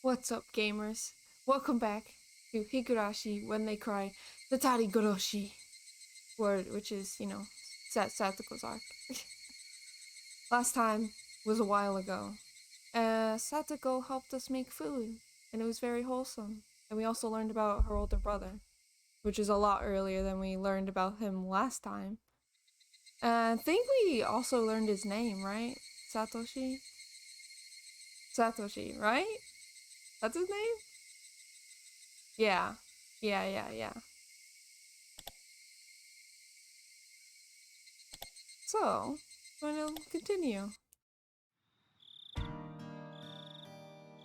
What's up, gamers? Welcome back to Higurashi when they cry Tatarigoroshi word, which is, Satoko's arc. Last time was a while ago. Satoko helped us make food, and it was very wholesome. And we also learned about her older brother, which is a lot earlier than we learned about him last time. I think we also learned his name, right? Satoshi? Satoshi, right? That's his name? Yeah. Yeah. So, I'm going to continue.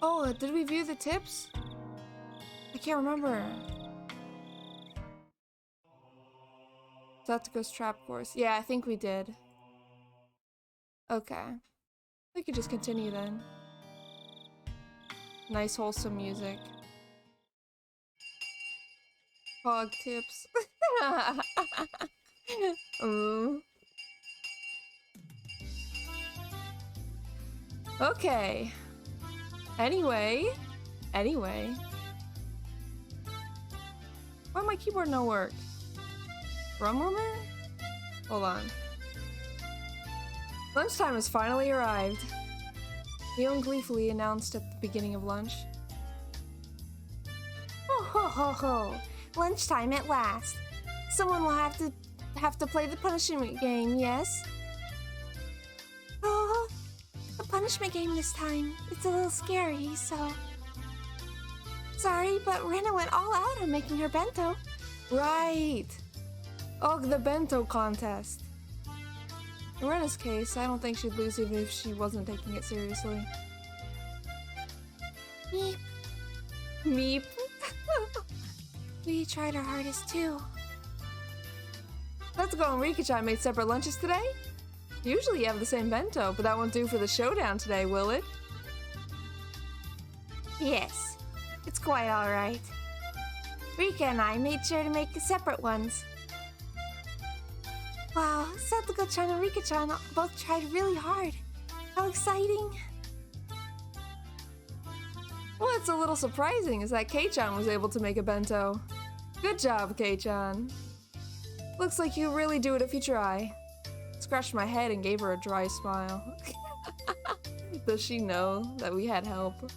Oh, did we view the tips? I can't remember. Satoko's trap course. Yeah, I think we did. Okay. We could just continue then. Nice wholesome music. Hog tips. Okay. Anyway. Why my keyboard no work? Drum moment? Hold on. Lunchtime has finally arrived. Leon gleefully announced at the beginning of lunch. Ho ho ho ho! Lunchtime at last. Someone will have to play the punishment game, yes? Oh, the punishment game this time. It's a little scary, so... Sorry, but Rena went all out on making her bento. Right! Oh, the bento contest. In Rena's case, I don't think she'd lose even if she wasn't taking it seriously. Meep. Meep. We tried our hardest too. Satoko and Rika-chan made separate lunches today? Usually you have the same bento, but that won't do for the showdown today, will it? Yes, it's quite alright. Rika and I made sure to make separate ones. Wow, Satoko-chan and Rika-chan both tried really hard. How exciting! What's a little surprising is that Kei-chan was able to make a bento. Good job, Kei-chan. Looks like you really do it if you try. Scratched my head and gave her a dry smile. Does she know that we had help?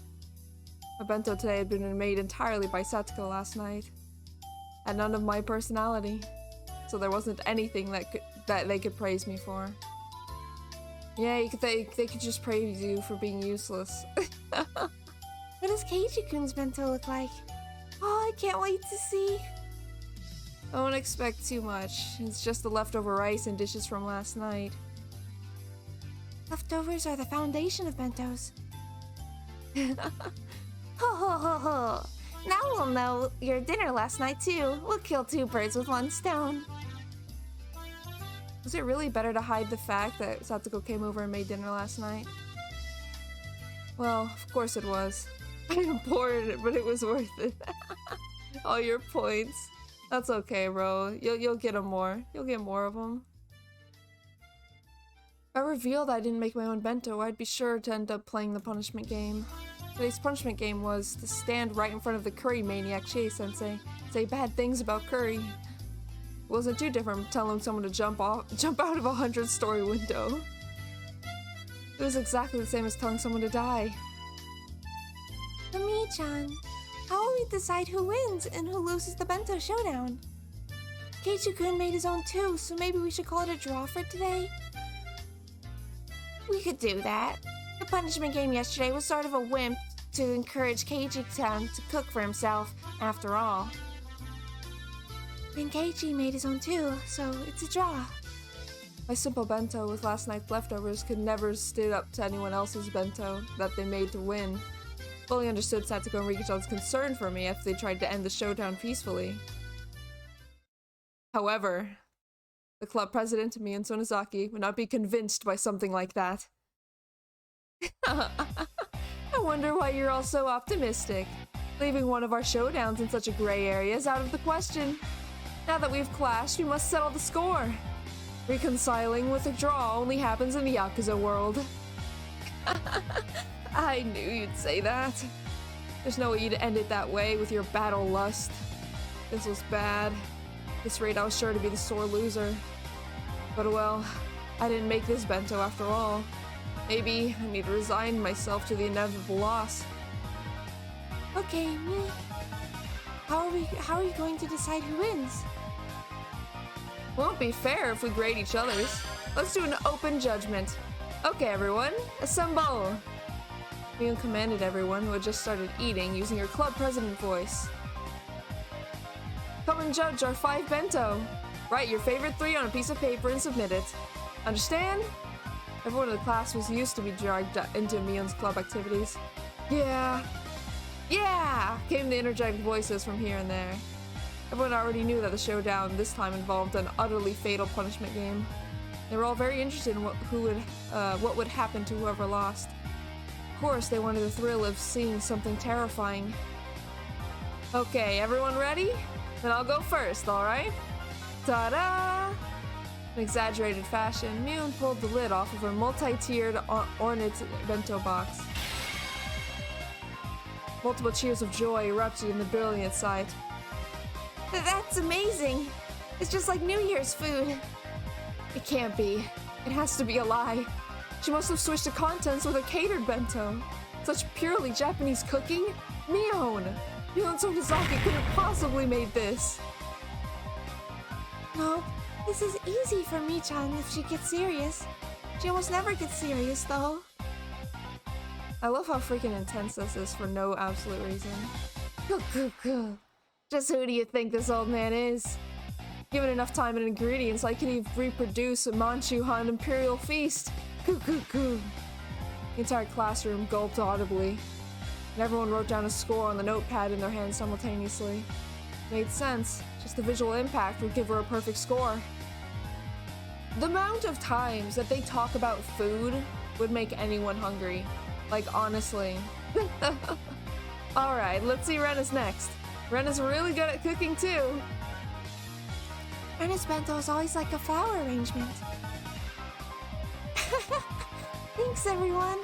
My bento today had been made entirely by Satoko last night. Had none of my personality. So there wasn't anything that they could praise me for. Yeah, they could just praise you for being useless. What does Keiji-kun's bento look like? Oh, I can't wait to see. Don't expect too much. It's just the leftover rice and dishes from last night. Leftovers are the foundation of bentos. Ho ho ho ho! Now we'll know your dinner last night too. We'll kill two birds with one stone. Was it really better to hide the fact that Satoko came over and made dinner last night? Well, of course it was. I'm bored, but it was worth it. All your points. That's okay, bro. You'll get them more. You'll get more of them. If I revealed I didn't make my own bento, I'd be sure to end up playing the punishment game. Today's punishment game was to stand right in front of the curry maniac Chie-sensei, say bad things about curry. It wasn't too different from telling someone to jump out of a 100-story window. It was exactly the same as telling someone to die. Ami-chan, how will we decide who wins and who loses the bento showdown? Keiji-kun made his own too, so maybe we should call it a draw for today? We could do that. The punishment game yesterday was sort of a wimp to encourage Keiji-chan to cook for himself, after all. And Keiji made his own too, so it's a draw. My simple bento with last night's leftovers could never stand up to anyone else's bento that they made to win. Fully understood Satoko and Rika-chan's concern for me after they tried to end the showdown peacefully. However, the club president, me and Sonozaki, would not be convinced by something like that. I wonder why you're all so optimistic. Leaving one of our showdowns in such a gray area is out of the question. Now that we've clashed, we must settle the score. Reconciling with a draw only happens in the Yakuza world. I knew you'd say that. There's no way you'd end it that way with your battle lust. This was bad. At this rate, I was sure to be the sore loser. But well, I didn't make this bento after all. Maybe I need to resign myself to the inevitable loss. Okay, how are you going to decide who wins? Won't be fair if we grade each other's. Let's do an open judgment. Okay, everyone, assemble! Mion commanded everyone who had just started eating using her club president voice. Come and judge our 5 bento. Write your favorite 3 on a piece of paper and submit it. Understand? Everyone in the class was used to be dragged into Mion's club activities. Yeah! Yeah! Came the energetic voices from here and there. Everyone already knew that the showdown this time involved an utterly fatal punishment game. They were all very interested in what would happen to whoever lost. Of course, they wanted the thrill of seeing something terrifying. Okay, everyone ready? Then I'll go first, alright? Ta-da! In exaggerated fashion, Mion pulled the lid off of her multi-tiered ornate bento box. Multiple cheers of joy erupted in the brilliant sight. That's amazing! It's just like New Year's food. It can't be. It has to be a lie. She must have switched the contents with a catered bento. Such purely Japanese cooking? Mion! Mion Sonozaki couldn't possibly made this. No, this is easy for Mi-chan if she gets serious. She almost never gets serious, though. I love how freaking intense this is for no absolute reason. Just who do you think this old man is? Given enough time and ingredients, I can reproduce a Manchu-Han Imperial Feast. The entire classroom gulped audibly, and everyone wrote down a score on the notepad in their hands simultaneously. Made sense. Just the visual impact would give her a perfect score. The amount of times that they talk about food would make anyone hungry. Like, honestly. Alright, let's see Rena's next. Rena's really good at cooking too. Rena's bento is always like a flower arrangement. Thanks, everyone.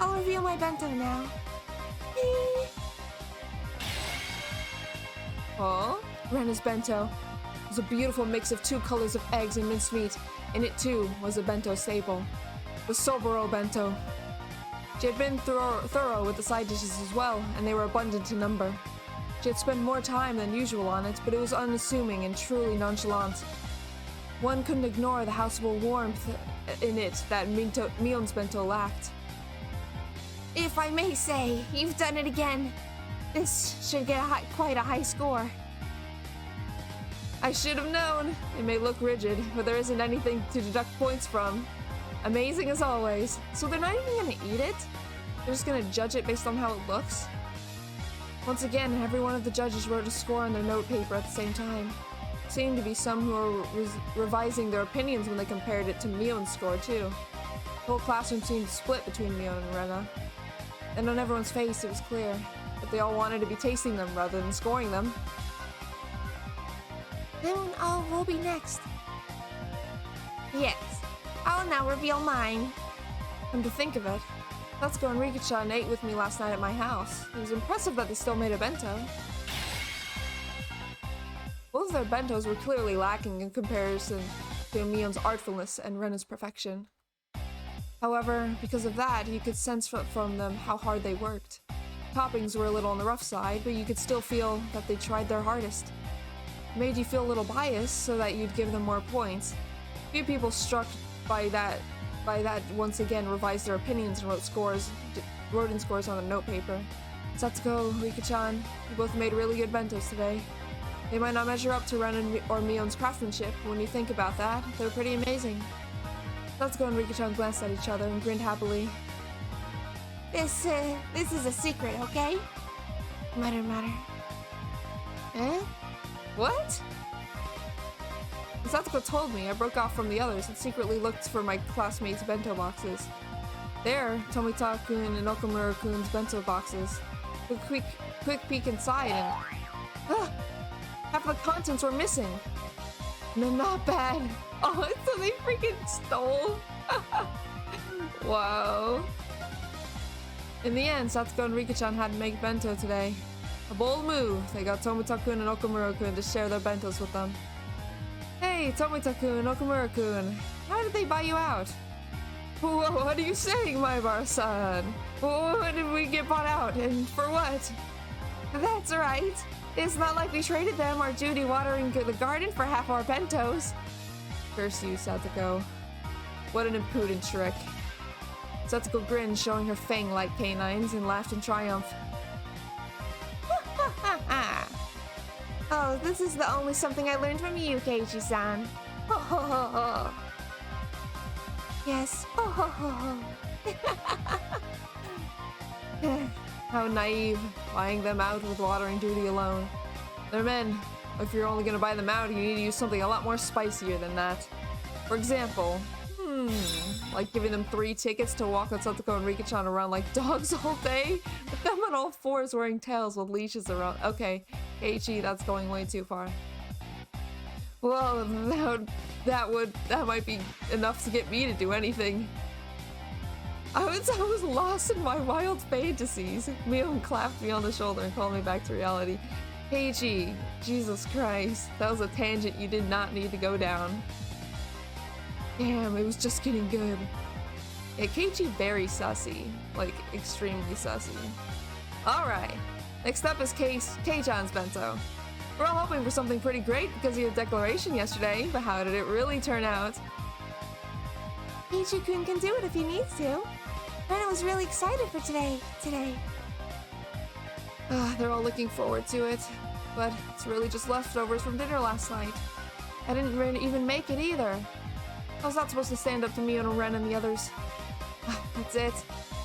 I'll reveal my bento now. Oh, Rena's bento was a beautiful mix of 2 colors of eggs and minced meat. In it too was a bento staple, the Soboro bento. She had been thorough with the side dishes as well, and they were abundant in number. She had spent more time than usual on it, but it was unassuming and truly nonchalant. One couldn't ignore the household warmth in it that Mion's bento lacked. If I may say, you've done it again. This should get quite a high score. I should have known. It may look rigid, but there isn't anything to deduct points from. Amazing as always. So they're not even gonna eat it? They're just gonna judge it based on how it looks? Once again, every one of the judges wrote a score on their note paper at the same time. Seemed to be some who were revising their opinions when they compared it to Mion's score too. The whole classroom seemed split between Mion and Rena. And on everyone's face it was clear that they all wanted to be tasting them rather than scoring them. Then we'll be next. Yes, I'll now reveal mine. Come to think of it, Satoko and Rika-chan ate with me last night at my house. It was impressive that they still made a bento. Both of their bentos were clearly lacking in comparison to Mion's artfulness and Rena's perfection. However, because of that, you could sense from them how hard they worked. Toppings were a little on the rough side, but you could still feel that they tried their hardest. It made you feel a little biased so that you'd give them more points. Few people struck by that once again revised their opinions and wrote in scores on the note paper. Satoko, Rika-chan, you both made really good bentos today. They might not measure up to Ren or Mion's craftsmanship, but when you think about that, they're pretty amazing. Satoko and Rika-chan glanced at each other and grinned happily. This is a secret, okay? Mutter. Eh? What? When Satoko told me, I broke off from the others and secretly looked for my classmates' bento boxes. There, Tomita-kun and Okamura-kun's bento boxes. Took a quick peek inside and... half the contents were missing. No, not bad. Oh, so they freaking stole? Wow. In the end, Satoko and Rika-chan had to make bento today. A bold move. They got Tomita-kun and Okamura-kun to share their bentos with them. Hey, Tomita-kun, Okamura-kun, how did they buy you out? Whoa, what are you saying, Maibara-san? When did we get bought out, and for what? That's right. It's not like we traded them our duty watering the garden for half our bentos. Curse you, Satoko. What an impudent trick. Satoko grinned, showing her fang-like canines, and laughed in triumph. Oh, this is the only something I learned from you, Keiichi-san. Ho ho ho ho. Yes, ho ho ho ho. How naive, buying them out with watering duty alone. They're men. If you're only gonna buy them out, you need to use something a lot more spicier than that. For example, like giving them 3 tickets to walk with Satoko and Rika-chan around like dogs all day? With them on all 4s wearing tails with leashes around. Okay, Keiichi, that's going way too far. Well, that might be enough to get me to do anything. I was lost in my wild fantasies. Mion clapped me on the shoulder and called me back to reality. Keiichi, Jesus Christ, that was a tangent you did not need to go down. Damn, it was just getting good. Yeah, Keiichi very sussy. Like, extremely sussy. Alright, next up is Kei-chan's bento. We're all hoping for something pretty great because of your declaration yesterday, but how did it really turn out? Keiichi-kun can do it if he needs to. Rena was really excited for today. They're all looking forward to it, but it's really just leftovers from dinner last night. I didn't even make it either. I was not supposed to stand up to Mion, Ren, and the others. That's it.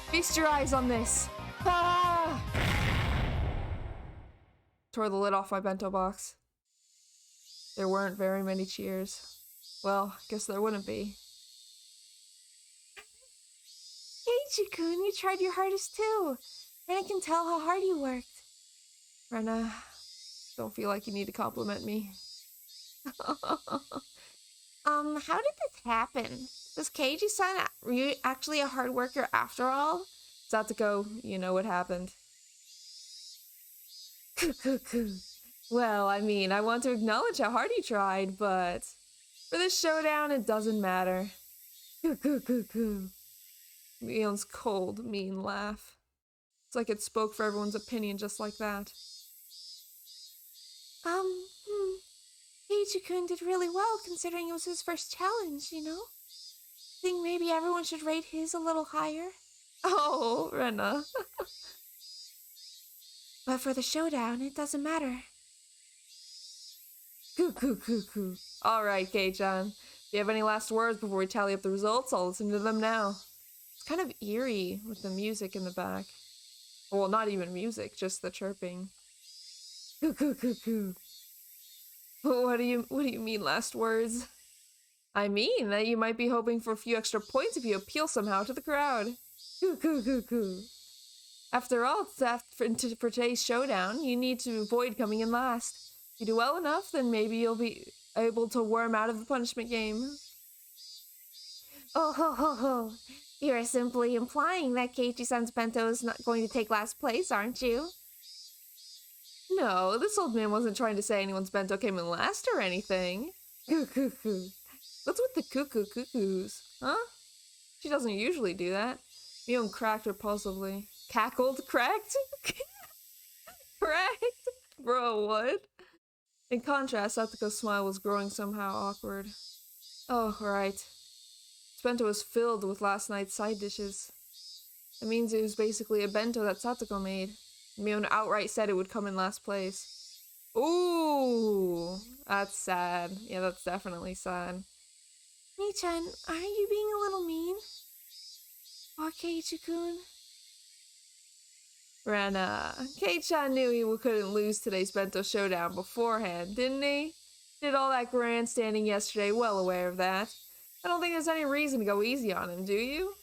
Feast your eyes on this. Ah! Tore the lid off my bento box. There weren't very many cheers. Well, guess there wouldn't be. Keiichi-kun, you tried your hardest too. Rena can tell how hard you worked. Rena, don't feel like you need to compliment me. How did this happen? Was Keiichi-san actually a hard worker after all? Satoko, you know what happened. Well, I mean, I want to acknowledge how hard you tried, but for this showdown, it doesn't matter. Mion's cold, mean laugh. It's like it spoke for everyone's opinion just like that. Keiichi-kun did really well considering it was his first challenge, you know? Think maybe everyone should rate his a little higher? Oh, Rena. But for the showdown, it doesn't matter. Alright, Kei-chan. If you have any last words before we tally up the results, I'll listen to them now. It's kind of eerie with the music in the back. Well, not even music, just the chirping. What do you mean, last words? I mean that you might be hoping for a few extra points if you appeal somehow to the crowd. After all, for today's showdown, you need to avoid coming in last. If you do well enough, then maybe you'll be able to worm out of the punishment game. Oh ho ho ho. You are simply implying that Keiichi-san's bento is not going to take last place, aren't you? No, this old man wasn't trying to say anyone's bento came in last or anything. What's with the cuckoos, huh? She doesn't usually do that. Mion cracked repulsively. Cackled? Cracked? Cracked? Bro, what? In contrast, Satoko's smile was growing somehow awkward. Oh, right. This bento was filled with last night's side dishes. That means it was basically a bento that Satoko made. Mion outright said it would come in last place. Ooh, that's sad. Yeah, that's definitely sad. Mii-chan, aren't you being a little mean? Or Keiichi-kun? Rena, Kei-chan knew he couldn't lose today's bento showdown beforehand, didn't he? Did all that grandstanding yesterday, well aware of that. I don't think there's any reason to go easy on him, do you?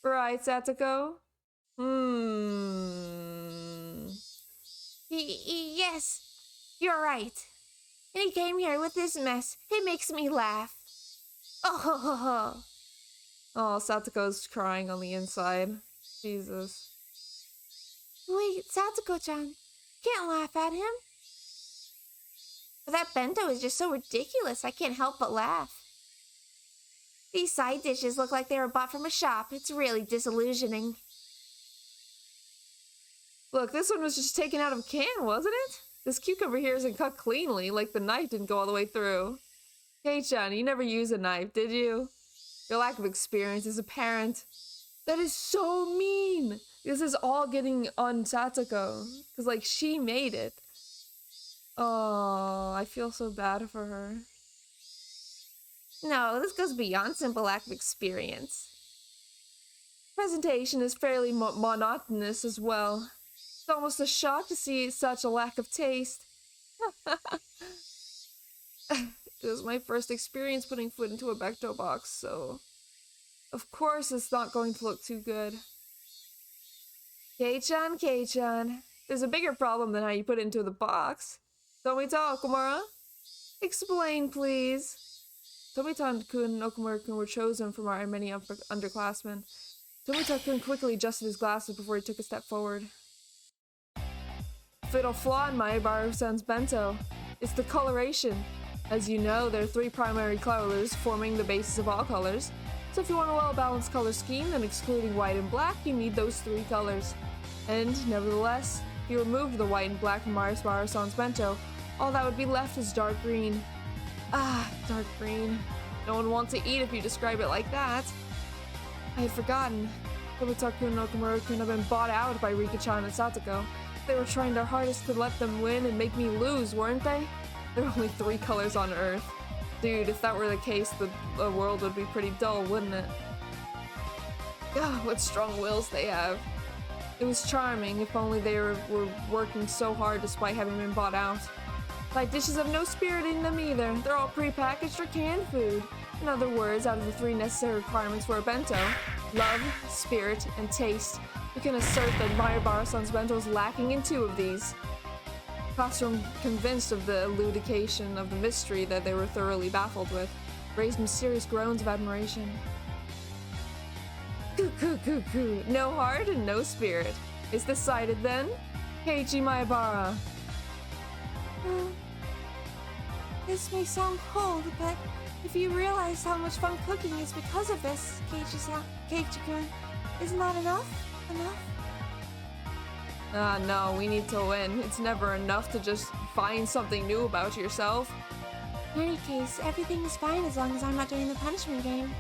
Right, Satoko? Yes, you're right. And he came here with this mess. It makes me laugh. Oh ho ho ho. Oh, Satoko's crying on the inside. Jesus. Wait, Satoko-chan. Can't laugh at him. But that bento is just so ridiculous, I can't help but laugh. These side dishes look like they were bought from a shop. It's really disillusioning. Look, this one was just taken out of a can, wasn't it? This cucumber here isn't cut cleanly, like the knife didn't go all the way through. Kei-chan, you never used a knife, did you? Your lack of experience is apparent. That is so mean! This is all getting on Satoko. Because, like, she made it. Oh, I feel so bad for her. No, this goes beyond simple lack of experience. Presentation is fairly monotonous as well. It's almost a shock to see such a lack of taste. It was my first experience putting food into a bento box, so... Of course it's not going to look too good. Kei-chan, Kei-chan. There's a bigger problem than how you put it into the box. Tomita, Okumura? Explain, please. Tomita-kun and Okumura-kun were chosen from our many underclassmen. Tomita-kun quickly adjusted his glasses before he took a step forward. Fatal flaw in Maibara-san's bento. It's the coloration. As you know, there are 3 primary colors forming the basis of all colors. So if you want a well-balanced color scheme, then excluding white and black, you need those 3 colors. And, nevertheless, if you removed the white and black from Maibara-san's bento, all that would be left is dark green. Ah, dark green. No one wants to eat if you describe it like that. I had forgotten. Tomita-kun and Okumura-kun have been bought out by Rika-chan and Satoko. They were trying their hardest to let them win and make me lose, weren't they? There are only 3 colors on Earth. Dude, if that were the case, the world would be pretty dull, wouldn't it? God, what strong wills they have. It was charming, if only they were working so hard despite having been bought out. Side dishes have no spirit in them either. They're all pre-packaged or canned food. In other words, out of the 3 necessary requirements for a bento, love, spirit, and taste, we can assert that Maibara-san's bento is lacking in 2 of these. Classroom, convinced of the elucidation of the mystery that they were thoroughly baffled with, raised mysterious groans of admiration. Coo. No heart and no spirit. It's decided then? Keiichi Maibara. This may sound cold, but if you realize how much fun cooking is because of this, Keiichi-kun, isn't that enough? No, we need to win. It's never enough to just find something new about yourself. In any case, everything is fine as long as I'm not doing the punishment game.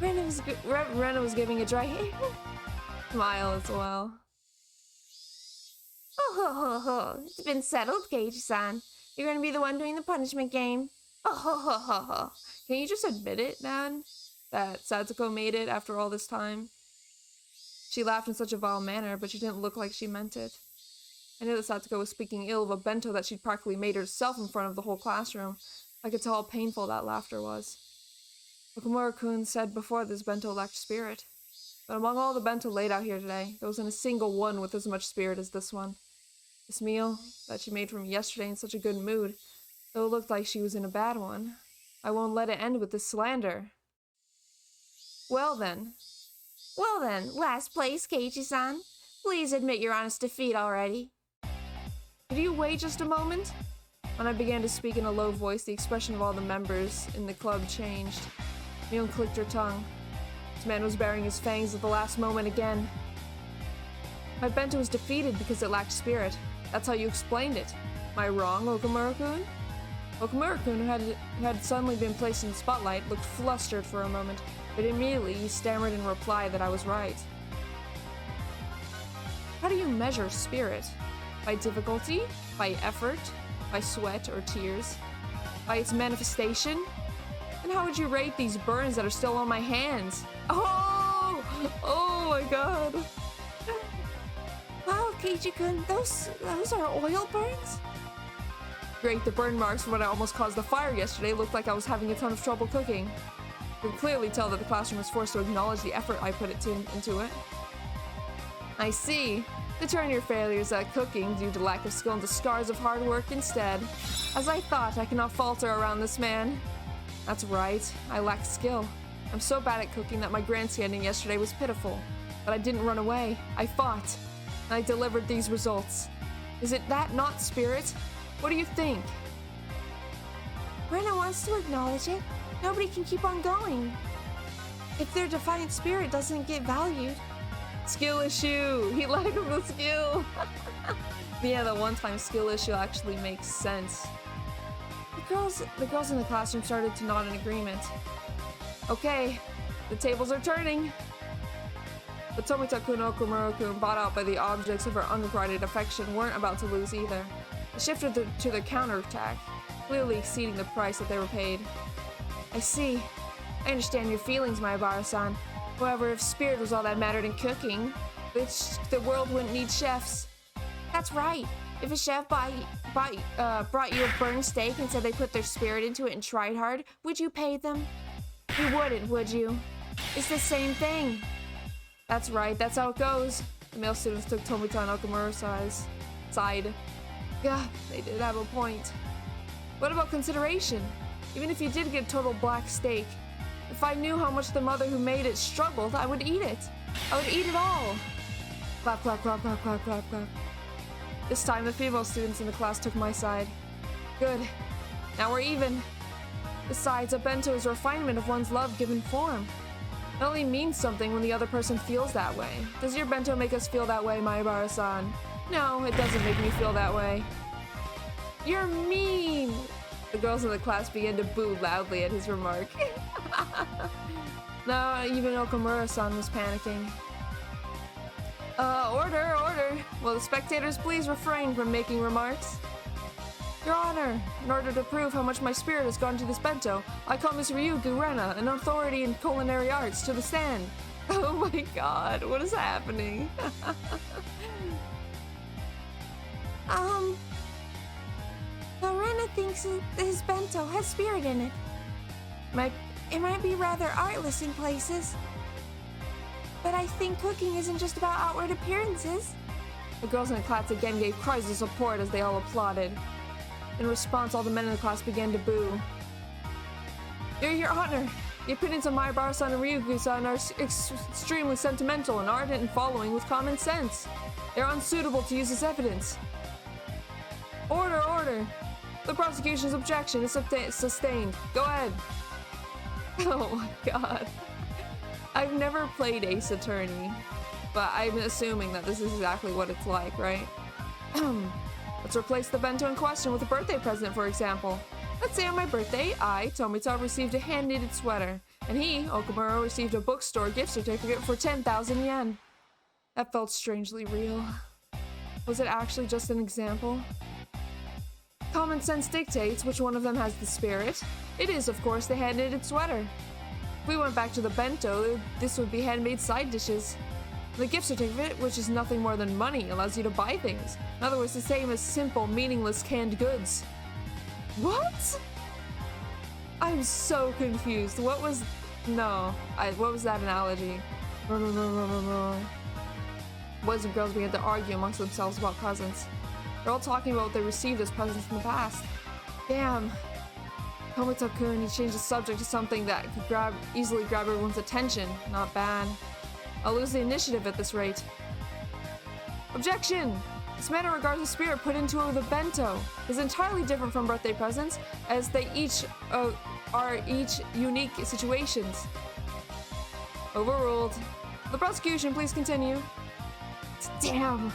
Rena was giving a dry smile as well. Oh, it's been settled, Keiichi-san. You're gonna be the one doing the punishment game. Oh. Can you just admit it, man? That Satoko made it after all this time? She laughed in such a vile manner, but she didn't look like she meant it. I knew that Satoko was speaking ill of a bento that she'd practically made herself in front of the whole classroom. I could tell how painful that laughter was. Okumura-kun said before this bento lacked spirit. But among all the bento laid out here today, there wasn't a single one with as much spirit as this one. This meal that she made for me yesterday in such a good mood, though it looked like she was in a bad one. I won't let it end with this slander. Well then, last place, Keiichi-san. Please admit your honest defeat already. Could you wait just a moment? When I began to speak in a low voice, the expression of all the members in the club changed. Mion clicked her tongue. This man was baring his fangs at the last moment again. My bento was defeated because it lacked spirit. That's how you explained it. Am I wrong, Okumura-kun? Okumura-kun, who had suddenly been placed in the spotlight, looked flustered for a moment, but immediately he stammered in reply that I was right. How do you measure spirit? By difficulty? By effort? By sweat or tears? By its manifestation? And how would you rate these burns that are still on my hands? Oh my god. Wow, Keiichi-kun, those are oil burns? Great, the burn marks from when I almost caused the fire yesterday looked like I was having a ton of trouble cooking. You can clearly tell that the classroom was forced to acknowledge the effort I put into it. I see. To turn your failures at cooking due to lack of skill into scars of hard work instead. As I thought, I cannot falter around this man. That's right, I lack skill. I'm so bad at cooking that my grand standing yesterday was pitiful. But I didn't run away. I fought. And I delivered these results. Is it that not spirit? What do you think? Rena wants to acknowledge it. Nobody can keep on going. If their defiant spirit doesn't get valued. Skill issue! He lack of the skill! Yeah, the one-time skill issue actually makes sense. The girls in the classroom started to nod in agreement. Okay, the tables are turning. But Tomita-kun and Okumura-kun, bought out by the objects of her unrequited affection, weren't about to lose either. They shifted to their counterattack, clearly exceeding the price that they were paid. I see. I understand your feelings, Mayabara-san. However, if spirit was all that mattered in cooking, the world wouldn't need chefs. That's right. If a chef brought you a burned steak and said they put their spirit into it and tried hard, would you pay them? You wouldn't, would you? It's the same thing. That's right, that's how it goes. The male students took Tomita and Okumura's side. Yeah, they did have a point. What about consideration? Even if you did get total black steak, if I knew how much the mother who made it struggled, I would eat it. I would eat it all. Clap, clap, clap, clap, clap, clap, clap. This time the female students in the class took my side. Good. Now we're even. Besides, a bento is a refinement of one's love given form. It only means something when the other person feels that way. Does your bento make us feel that way, Mayabara-san? No, it doesn't make me feel that way. You're mean! The girls in the class began to boo loudly at his remark. No, even Okumura-san was panicking. Order, order! Will the spectators please refrain from making remarks? Your Honor, in order to prove how much my spirit has gone to this bento, I call Miss Ryugu Rena, an authority in culinary arts, to the stand. Oh my god, what is happening? Rena thinks his bento has spirit in it. It might be rather artless in places. But I think cooking isn't just about outward appearances. The girls in the class again gave cries of support as they all applauded. In response, all the men in the class began to boo. Your Honor, the opinions of Mayabara-san and Ryugu-san are extremely sentimental and ardent in following with common sense. They're unsuitable to use as evidence. Order, order! The prosecution's objection is sustained. Go ahead. Oh my god. I've never played Ace Attorney, but I'm assuming that this is exactly what it's like, right? Let's replace the bento in question with a birthday present, for example. Let's say on my birthday, I, Tomita, received a hand-knitted sweater, and he, Okumura, received a bookstore gift certificate for 10,000 yen. That felt strangely real. Was it actually just an example? Common sense dictates which one of them has the spirit. It is, of course, the hand-knitted sweater. If we went back to the bento, this would be handmade side dishes. The gift certificate, which is nothing more than money, allows you to buy things. In other words, the same as simple, meaningless canned goods. What? I'm so confused. What was that analogy? Boys and girls began to argue amongst themselves about presents. They're all talking about what they received as presents in the past. Damn. Tomita-kun, he changed the subject to something that could easily grab everyone's attention. Not bad. I'll lose the initiative at this rate. Objection! This matter regards the spirit put into the bento. It's entirely different from birthday presents, as they each are unique situations. Overruled. The prosecution, please continue. Damn.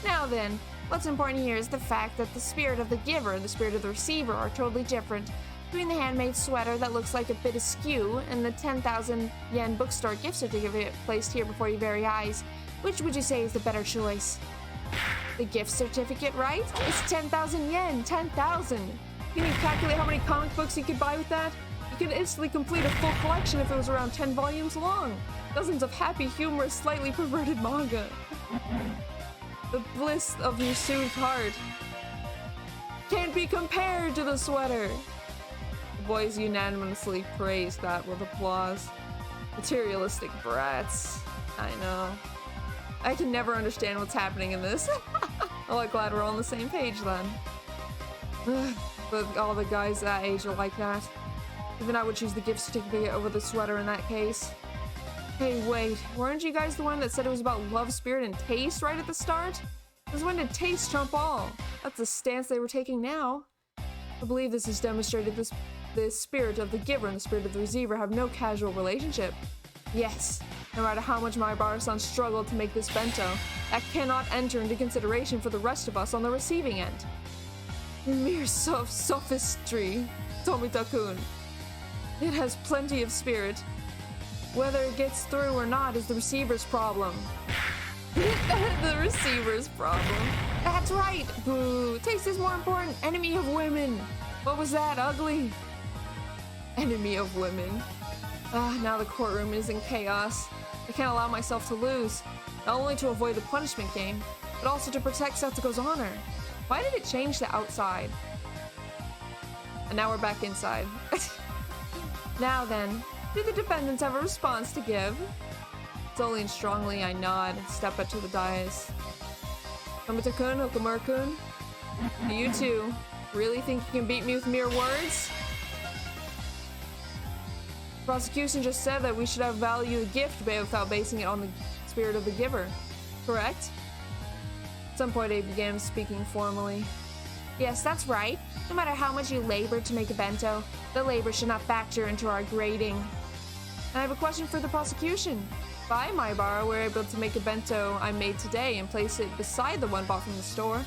Now then, what's important here is the fact that the spirit of the giver and the spirit of the receiver are totally different. Between the handmade sweater that looks like a bit askew and the 10,000 yen bookstore gift certificate placed here before your very eyes, which would you say is the better choice? The gift certificate, right? It's 10,000 yen, 10,000! Can you calculate how many comic books you could buy with that? You could instantly complete a full collection if it was around 10 volumes long. Dozens of happy, humorous, slightly perverted manga. The bliss of your soothed heart can't be compared to the sweater. The boys unanimously praised that with applause. Materialistic brats. I know. I can never understand what's happening in this. Oh, I'm glad we're all on the same page then. But all the guys that age are like that. Even I would choose the gift certificate over the sweater in that case. Hey, wait. Weren't you guys the one that said it was about love, spirit, and taste right at the start? Because when did taste trump all? That's the stance they were taking now. I believe this has demonstrated the spirit of the giver and the spirit of the receiver have no casual relationship. Yes, no matter how much my bar-san struggled to make this bento, that cannot enter into consideration for the rest of us on the receiving end. Mere sophistry, Tomita-kun. It has plenty of spirit. Whether it gets through or not is the receiver's problem. The receiver's problem. That's right! Boo! Taste is more important. Enemy of women. What was that? Ugly? Enemy of women. Now the courtroom is in chaos. I can't allow myself to lose. Not only to avoid the punishment game, but also to protect Satoko's honor. Why did it change to outside? And now we're back inside. Now then, do the defendants have a response to give? Slowly and strongly, I nod and step up to the dais. Tomita-kun, Okumura-kun, do you two really think you can beat me with mere words? Prosecution just said that we should have value the gift without basing it on the spirit of the giver, correct? At some point, I began speaking formally. Yes, that's right. No matter how much you labor to make a bento, the labor should not factor into our grading. And I have a question for the prosecution. If I and my bar were able to make a bento I made today and place it beside the one bought from the store,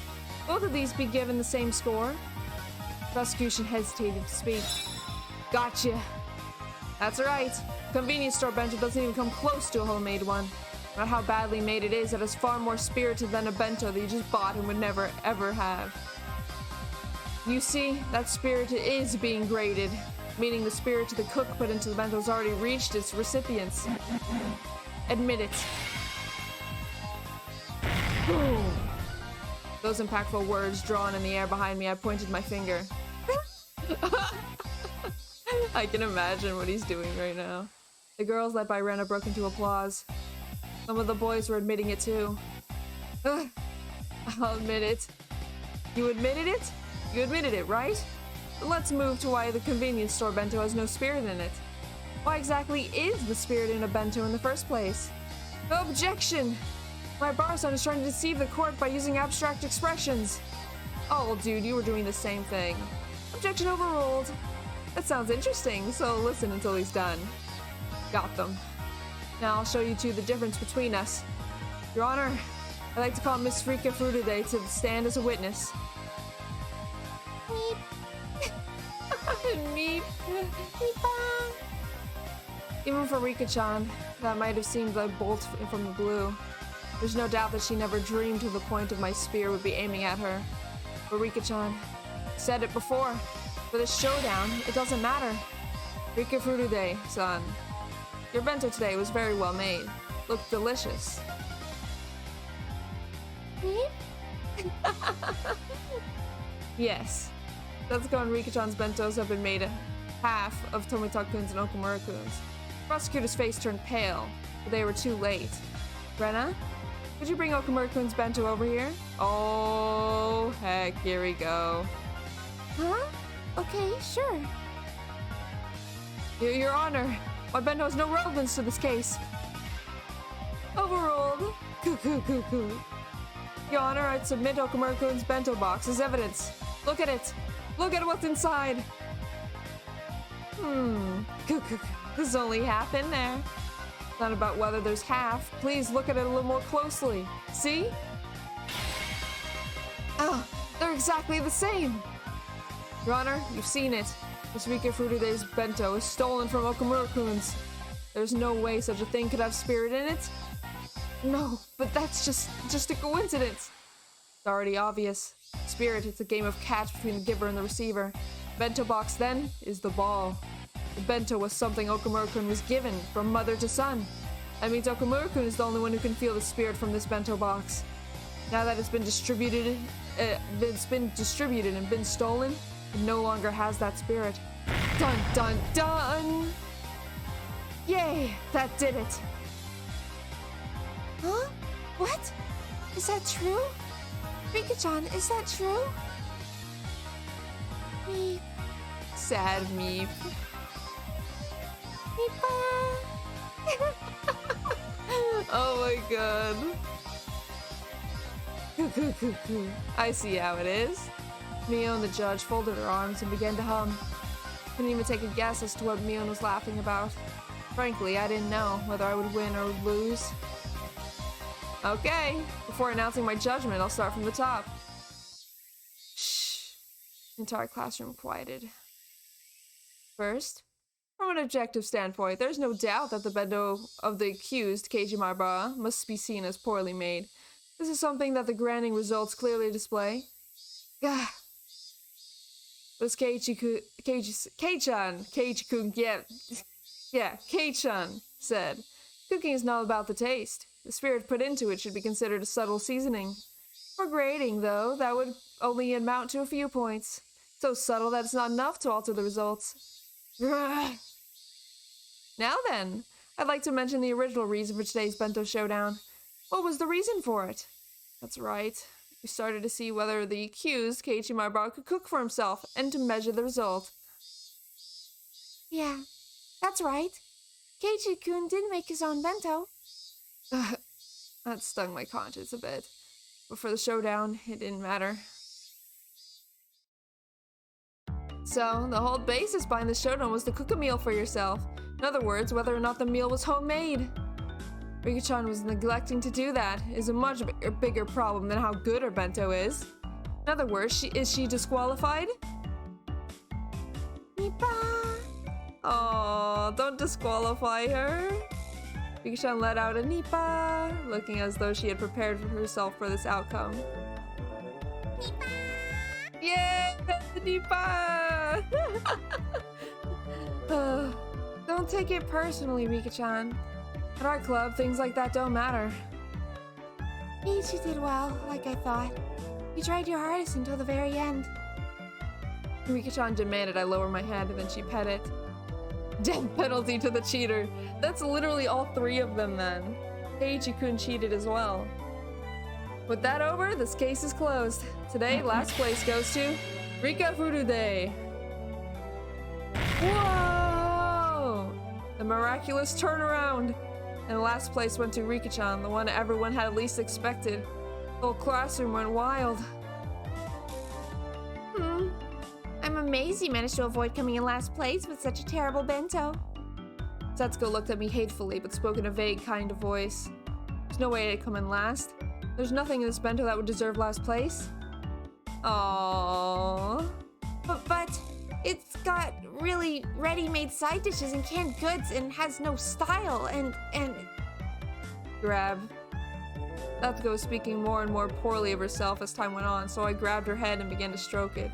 both of these be given the same score? Prosecution hesitated to speak. Gotcha. That's right. Convenience store bento doesn't even come close to a homemade one. No matter how badly made it is, it has far more spirit than a bento that you just bought and would never ever have. You see, that spirit is being graded, meaning the spirit the cook put into the bento has already reached its recipients. Admit it. Boom. Those impactful words drawn in the air behind me, I pointed my finger. I can imagine what he's doing right now. The girls led by Rena broke into applause. Some of the boys were admitting it too. I'll admit it. You admitted it? You admitted it, right? Let's move to why the convenience store bento has no spirit in it. Why exactly is the spirit in a bento in the first place? Objection! My bar-son is trying to deceive the court by using abstract expressions. Oh, dude, you were doing the same thing. Objection overruled. That sounds interesting, so listen until he's done. Got them. Now I'll show you two the difference between us. Your Honor, I'd like to call Miss Rika Furude to the stand as a witness. Meep. Even for Rika-chan, that might have seemed like a bolt from the blue. There's no doubt that she never dreamed of the point of my spear would be aiming at her. But Rika-chan said it before. For this showdown, it doesn't matter. Rika Furude-san, your bento today was very well made. Looked delicious. Yes. Satoko and Rika-chan's bentos have been made half of Tomita-kun's and Okumura-kun's. The prosecutor's face turned pale, but they were too late. Rena, could you bring Okumura-kun's bento over here? Oh, heck, here we go. Huh? Okay, sure. Your Honor, my bento has no relevance to this case. Overruled. Cuckoo. Your Honor, I'd submit Okumura-kun's bento box as evidence. Look at it. Look at what's inside. There's only half in there. It's not about whether there's half. Please look at it a little more closely. See? Oh, they're exactly the same. Your Honor, you've seen it. Miss Rika Furude's bento is stolen from Okumura-kun's. There's no way such a thing could have spirit in it. No, but that's just a coincidence. It's already obvious. Spirit, it's a game of catch between the giver and the receiver. Bento box, then, is the ball. The bento was something Okumura-kun was given from mother to son. That means Okumura-kun is the only one who can feel the spirit from this bento box. Now that it's been distributed and been stolen, it no longer has that spirit. Dun dun dun! Yay, that did it. Huh? What? Is that true? Rika-chan, is that true? Meep. Sad meep. Meepa. Oh my god. I see how it is. Mion the judge folded her arms and began to hum. Couldn't even take a guess as to what Mion was laughing about. Frankly, I didn't know whether I would win or lose. Okay, before announcing my judgment, I'll start from the top. Shh. The entire classroom quieted. First, from an objective standpoint, there's no doubt that the bendo of the accused, Keiji Maibara, must be seen as poorly made. This is something that the granting results clearly display. Gah. This Keichan, Keichan said, cooking is not about the taste. The spirit put into it should be considered a subtle seasoning. For grading, though, that would only amount to a few points. So subtle that it's not enough to alter the results. Now then, I'd like to mention the original reason for today's bento showdown. What was the reason for it? That's right. We started to see whether the accused, Keiichi Maibara, could cook for himself and to measure the result. Yeah, that's right. Keiichi-kun did make his own bento. That stung my conscience a bit. But for the showdown, it didn't matter. So, the whole basis behind the showdown was to cook a meal for yourself. In other words, whether or not the meal was homemade. Rika-chan was neglecting to do that. It is a much bigger problem than how good her bento is. In other words, is she disqualified? Nipa! Oh, don't disqualify her. Rika-chan let out a nipa, looking as though she had prepared herself for this outcome. Nipa! Yeah, nipa! Don't take it personally, Rika-chan. At our club, things like that don't matter. Keiichi did well, like I thought. You tried your hardest until the very end. Rika-chan demanded I lower my head, and then she pet it. Death penalty to the cheater. That's literally all three of them then. Keiichi-kun cheated as well. With that over, this case is closed. Today, last place goes to Rika Furude. Whoa! The miraculous turnaround. And last place went to Rika-chan, the one everyone had least expected. The whole classroom went wild. I'm amazed you managed to avoid coming in last place with such a terrible bento. Setsuko looked at me hatefully, but spoke in a vague kind of voice. There's no way I'd come in last. There's nothing in this bento that would deserve last place. Aww. But it's got really ready-made side dishes and canned goods and has no style and... Grab. Setsuko was speaking more and more poorly of herself as time went on, so I grabbed her head and began to stroke it.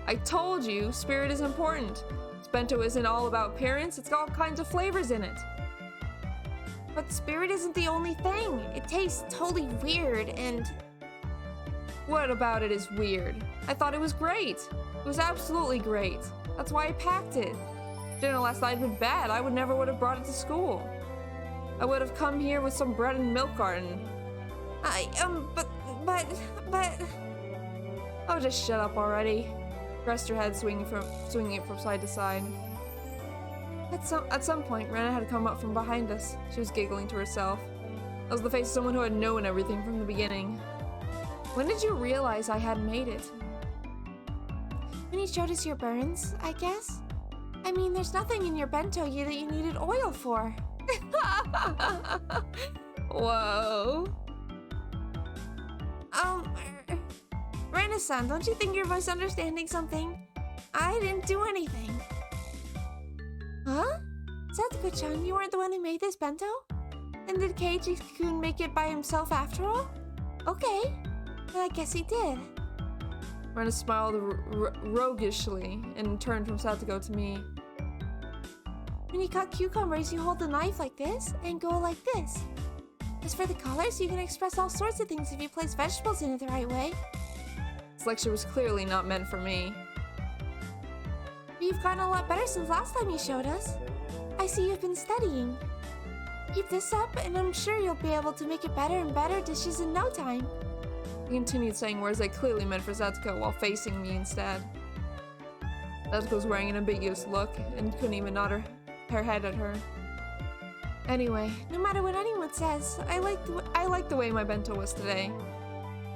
I told you, spirit is important. This bento isn't all about appearance, it's got all kinds of flavors in it. But spirit isn't the only thing. It tastes totally weird and... What about it is weird? I thought it was great. It was absolutely great. That's why I packed it. Dinner last night had been bad. I never would have brought it to school. I would have come here with some bread and milk carton. but... Oh, just shut up already. Pressed her head, swinging it from side to side. At some point, Rena had come up from behind us. She was giggling to herself. That was the face of someone who had known everything from the beginning. When did you realize I hadn't made it? When you showed us your burns, I guess? I mean, there's nothing in your bento that you needed oil for. Whoa. Rena-san, don't you think you're misunderstanding something? I didn't do anything. Huh? Setsuko-chan, you weren't the one who made this bento? And did Keiichi-kun make it by himself after all? Okay, well, I guess he did. Rena smiled roguishly and turned from Satoko to me. When you cut cucumbers, you hold the knife like this and go like this. As for the colors, you can express all sorts of things if you place vegetables in it the right way. This lecture was clearly not meant for me. You've gotten a lot better since last time you showed us. I see you've been studying. Keep this up, and I'm sure you'll be able to make it better and better dishes in no time. He continued saying words I clearly meant for Satsuko while facing me instead. Satsuko was wearing an ambiguous look and couldn't even nod her head at her. Anyway, no matter what anyone says, I like the way my bento was today.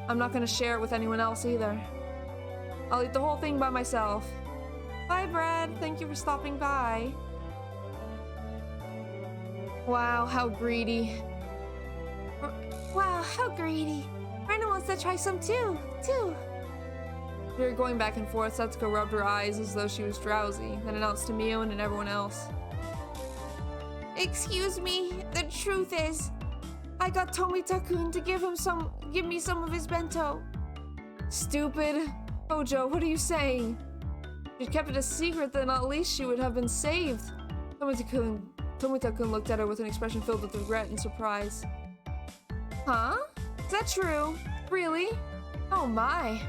I'm not gonna share it with anyone else either. I'll eat the whole thing by myself. Bye, Brad. Thank you for stopping by. Wow, how greedy. Wow, how greedy. Brenda wants to try some too. We were going back and forth. Satoko rubbed her eyes as though she was drowsy, then announced to Mion and everyone else. Excuse me, the truth is, I got Tomita-kun to give me some of his bento. Stupid. Hojo, what are you saying? If you'd kept it a secret, then at least she would have been saved. Tomita-kun looked at her with an expression filled with regret and surprise. Huh? Is that true? Really? Oh my.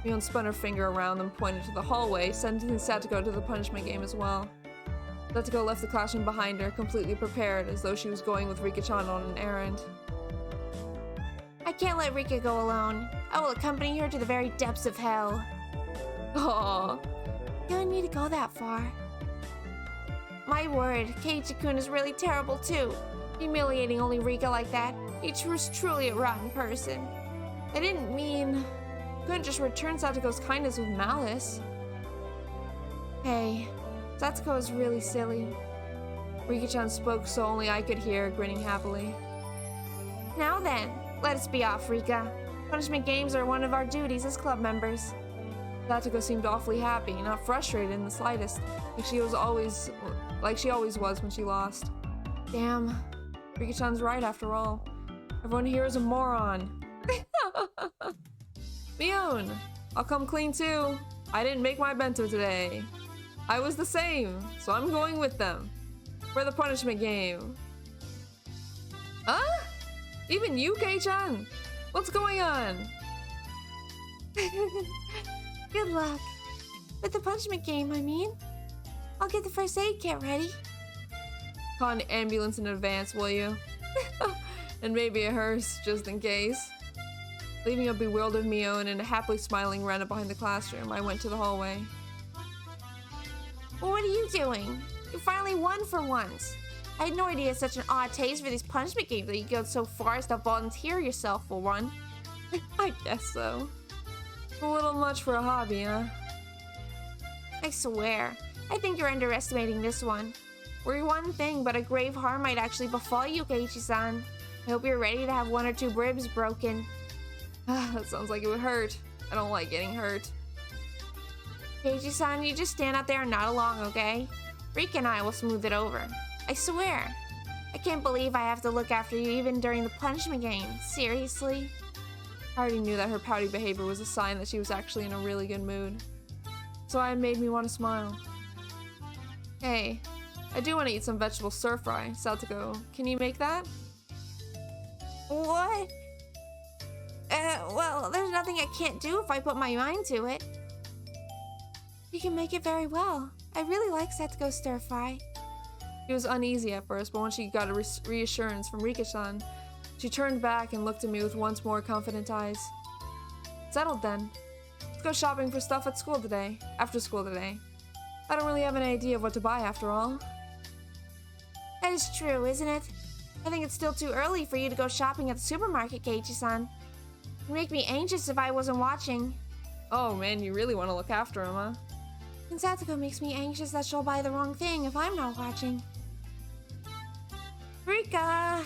Mion spun her finger around and pointed to the hallway, sending Satoko to the punishment game as well. Satoko left the classroom behind her, completely prepared, as though she was going with Rika-chan on an errand. I can't let Rika go alone. I will accompany her to the very depths of hell. Aww. You don't need to go that far. My word, Keiichi-kun is really terrible too. Humiliating only Rika like that. He was truly a rotten person. I didn't mean... Couldn't just return Satoko's kindness with malice. Hey, Satoko is really silly. Rika-chan spoke so only I could hear, grinning happily. Now then, let us be off, Rika. Punishment games are one of our duties as club members. Satoko seemed awfully happy, not frustrated in the slightest, like she always was when she lost. Damn, Rika-chan's right after all. Everyone here is a moron. Mion, I'll come clean too. I didn't make my bento today. I was the same, so I'm going with them. For the punishment game. Huh? Even you, Kei-chan? What's going on? Good luck. With the punishment game, I mean. I'll get the first aid kit ready. Call an ambulance in advance, will you? And maybe a hearse, just in case. Leaving a bewildered Mion and a happily smiling Rena behind the classroom, I went to the hallway. Well, what are you doing? You finally won for once. I had no idea you had such an odd taste for these punishment games that you go so far as to volunteer yourself for one. I guess so. A little much for a hobby, huh? I swear, I think you're underestimating this one. Worry one thing, but a grave harm might actually befall you, Keiichi-san. I hope you're ready to have one or two ribs broken. That sounds like it would hurt. I don't like getting hurt. Keiichi-san, you just stand out there and nod along, okay? Rika and I will smooth it over. I swear. I can't believe I have to look after you even during the punishment game. Seriously? I already knew that her pouty behavior was a sign that she was actually in a really good mood. So it made me want to smile. Hey, I do want to eat some vegetable stir-fry. Satoko, can you make that? What? Well, there's nothing I can't do if I put my mind to it. You can make it very well. I really like Satoko's stir-fry. She was uneasy at first, but when she got a reassurance from Rika-chan, she turned back and looked at me with once more confident eyes. Settled then. Let's go shopping for stuff at school today. After school today. I don't really have an idea of what to buy after all. That is true, isn't it? I think it's still too early for you to go shopping at the supermarket, Keiichi-san. It would make me anxious if I wasn't watching. Oh man, you really want to look after him, huh? And Satoko makes me anxious that she'll buy the wrong thing if I'm not watching. Rika!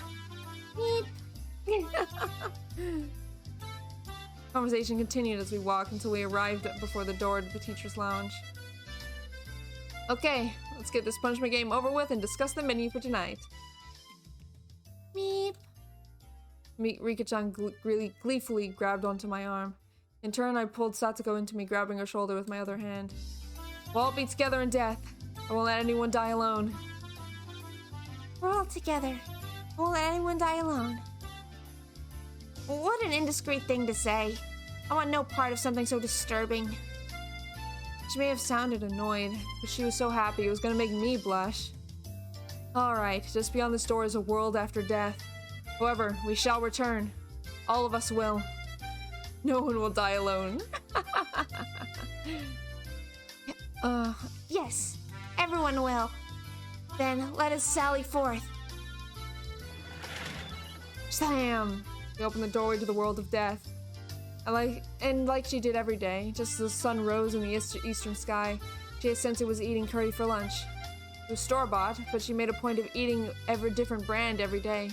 Meep! Conversation continued as we walked until we arrived before the door to the teacher's lounge. Okay, let's get this punishment game over with and discuss the menu for tonight. Meep! Rika-chan gleefully grabbed onto my arm. In turn, I pulled Satoko into me, grabbing her shoulder with my other hand. We'll all be together in death. I won't let anyone die alone. We're all together. I won't let anyone die alone. What an indiscreet thing to say. I want no part of something so disturbing. She may have sounded annoyed, but she was so happy it was gonna make me blush. Alright, just beyond this door is a world after death. However, we shall return. All of us will. No one will die alone. Yes, everyone will. Then let us sally forth. Slam! We opened the doorway to the world of death. Like she did every day, just as the sun rose in the eastern sky, she had sensed it was eating curry for lunch. It was store-bought, but she made a point of eating every different brand every day.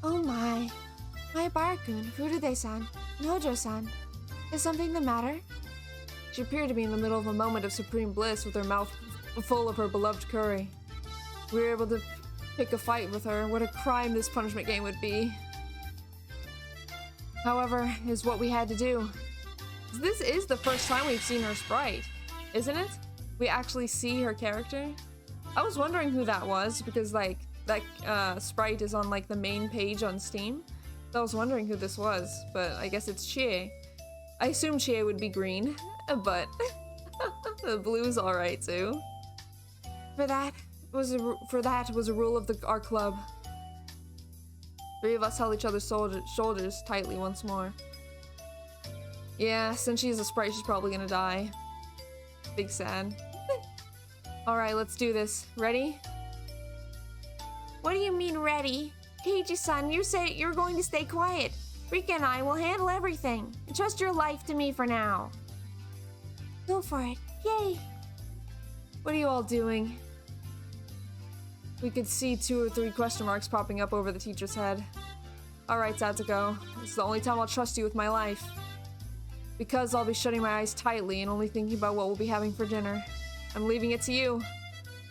Oh my. My Barakun, Furude-san, and Hojo-san. Is something the matter? She appeared to be in the middle of a moment of supreme bliss with her mouth full of her beloved curry. We were able to pick a fight with her. What a crime this punishment game would be. However, is what we had to do. This is the first time we've seen her sprite, isn't it? We actually see her character. I was wondering who that was because like that sprite is on like the main page on Steam. So I was wondering who this was, but I guess it's Chie. I assumed Chie would be green, but the blue's alright too. For that was a rule of our club. Three of us held each other's shoulders tightly once more. Yeah, since she's a sprite, she's probably gonna die. Big sad. Alright, let's do this. Ready? What do you mean, ready? Keiji-san, you said you're going to stay quiet. Rika and I will handle everything. Entrust your life to me for now. Go for it. Yay! What are you all doing? We could see 2 or 3 question marks popping up over the teacher's head. Alright, Satoko. This is the only time I'll trust you with my life. Because I'll be shutting my eyes tightly and only thinking about what we'll be having for dinner. I'm leaving it to you.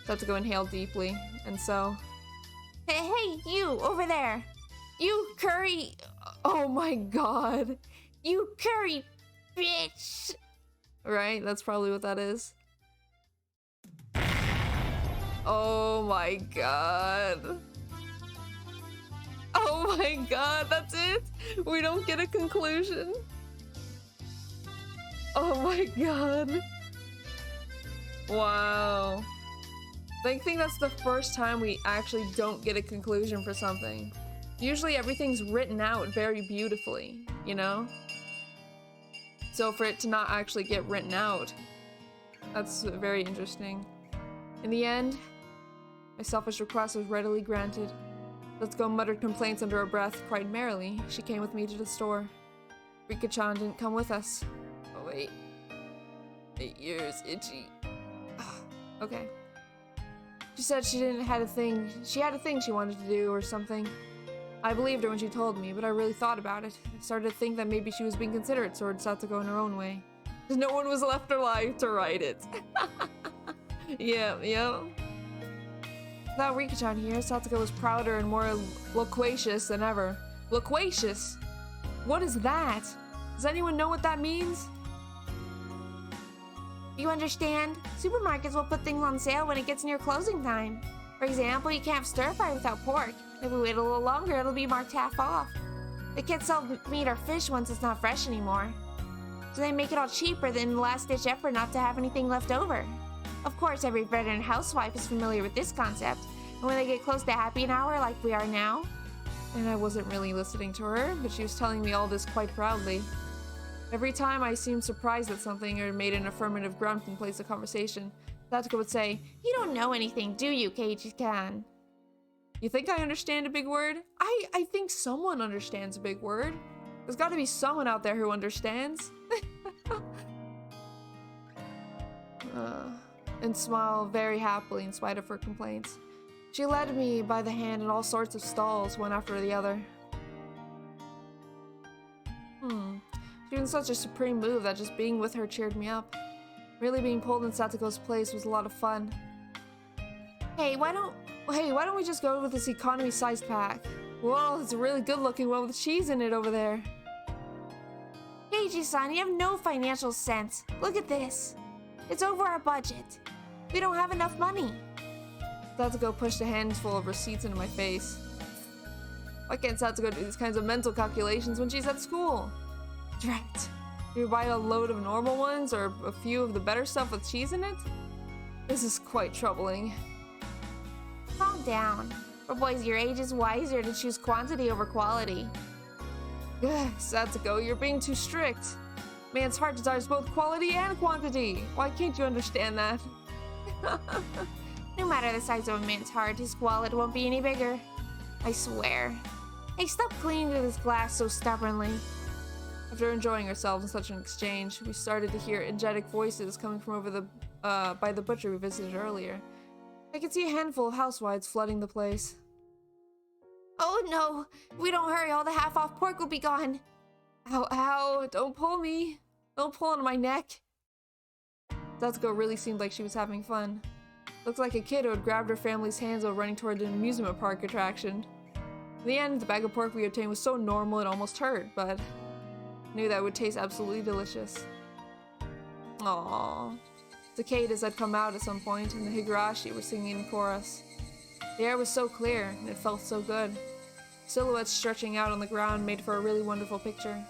Satoko inhaled deeply, and so... Hey, you, over there. You curry... Oh my god. You curry bitch. Right? That's probably what that is. Oh my god. Oh my god, that's it? We don't get a conclusion? Oh my god. Wow. I think that's the first time we actually don't get a conclusion for something. Usually everything's written out very beautifully, you know? So for it to not actually get written out, that's very interesting. In the end, my selfish request was readily granted. Let's-go muttered complaints under her breath, cried merrily. She came with me to the store. Rika-chan didn't come with us. Oh wait. My ear's itchy. Okay. She said she had a thing she wanted to do or something. I believed her when she told me, but I really thought about it. I started to think that maybe she was being considerate towards Satoko in her own way. Because no one was left alive to write it. Yeah. Without Rika-chan here, Satoko was prouder and more loquacious than ever. Loquacious? What is that? Does anyone know what that means? You understand? Supermarkets will put things on sale when it gets near closing time. For example, you can't have stir-fry without pork. If we wait a little longer, it'll be marked half off. They can't sell meat or fish once it's not fresh anymore. So they make it all cheaper than last-ditch effort not to have anything left over. Of course, every veteran housewife is familiar with this concept, and when they get close to happy hour like we are now... And I wasn't really listening to her, but she was telling me all this quite proudly. Every time I seemed surprised at something or made an affirmative grunt in place of conversation, Satoko would say, You don't know anything, do you, Keiji-kan? You think I understand a big word? I think someone understands a big word. There's gotta be someone out there who understands. And smile very happily in spite of her complaints. She led me by the hand in all sorts of stalls, one after the other. She was in such a supreme mood that just being with her cheered me up. Really being pulled in Satoko's place was a lot of fun. Hey, why don't we just go with this economy-sized pack? Whoa, it's a really good-looking one with cheese in it over there. Keiji-san, you have no financial sense. Look at this. It's over our budget. We don't have enough money. Satoko pushed a handful of receipts into my face. Why can't Satoko do these kinds of mental calculations when she's at school? Drat. Do you buy a load of normal ones or a few of the better stuff with cheese in it? This is quite troubling. Calm down. For boys your age, is wiser to choose quantity over quality. Ugh, Satoko, you're being too strict. Man's heart desires both quality and quantity. Why can't you understand that? No matter the size of a man's heart, his wallet won't be any bigger. I swear. Hey, stop clinging to this glass so stubbornly. After enjoying ourselves in such an exchange, we started to hear energetic voices coming from over the by the butcher we visited earlier. I could see a handful of housewives flooding the place. Oh no! If we don't hurry, all the half-off pork will be gone. Ow, ow, don't pull me. Don't pull on my neck. Satoko really seemed like she was having fun. Looked like a kid who had grabbed her family's hands while running toward an amusement park attraction. In the end, the bag of pork we obtained was so normal it almost hurt, but I knew that it would taste absolutely delicious. Aww. Cicadas had come out at some point, and the Higurashi were singing in chorus. The air was so clear, and it felt so good. Silhouettes stretching out on the ground made for a really wonderful picture.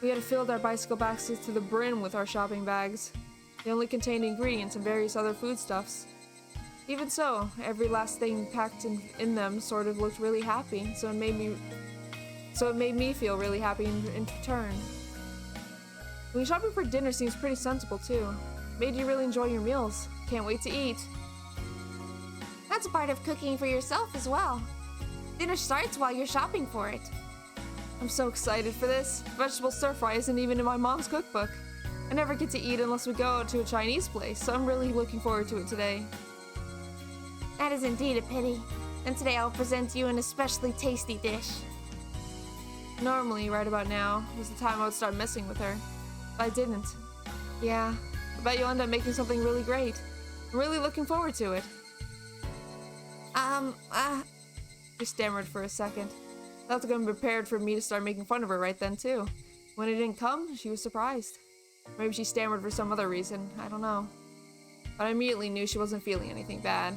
We had filled our bicycle baskets to the brim with our shopping bags. They only contained ingredients and various other foodstuffs. Even so, every last thing packed in them sort of looked really happy, so it made me feel really happy in turn. When shopping for dinner seems pretty sensible too. Made you really enjoy your meals. Can't wait to eat. That's a part of cooking for yourself as well. Dinner starts while you're shopping for it. I'm so excited for this. Vegetable stir-fry isn't even in my mom's cookbook. I never get to eat unless we go to a Chinese place, so I'm really looking forward to it today. That is indeed a pity. And today I'll present you an especially tasty dish. Normally, right about now, was the time I would start messing with her. But I didn't. Yeah, I bet you'll end up making something really great. I'm really looking forward to it. She stammered for a second. That's gonna be prepared for me to start making fun of her right then, too. When it didn't come, she was surprised. Maybe she stammered for some other reason, I don't know. But I immediately knew she wasn't feeling anything bad.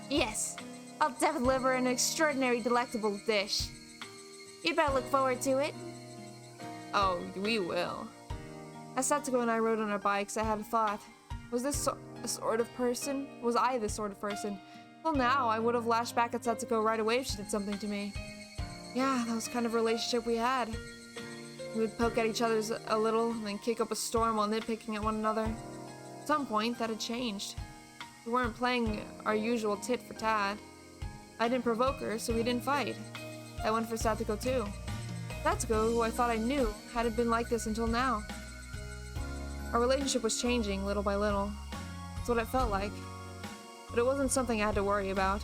Yes, I'll deliver an extraordinary delectable dish. You'd better look forward to it. Oh, we will. As Satoko and I rode on our bikes, I had a thought. Was this a sort of person? Was I this sort of person? Well, now, I would have lashed back at Satoko right away if she did something to me. Yeah, that was the kind of relationship we had. We would poke at each other a little, and then kick up a storm while nitpicking at one another. At some point, that had changed. We weren't playing our usual tit for tat. I didn't provoke her, so we didn't fight. That went for Satoko too. Satoko, who I thought I knew, hadn't been like this until now. Our relationship was changing little by little. That's what it felt like. But it wasn't something I had to worry about.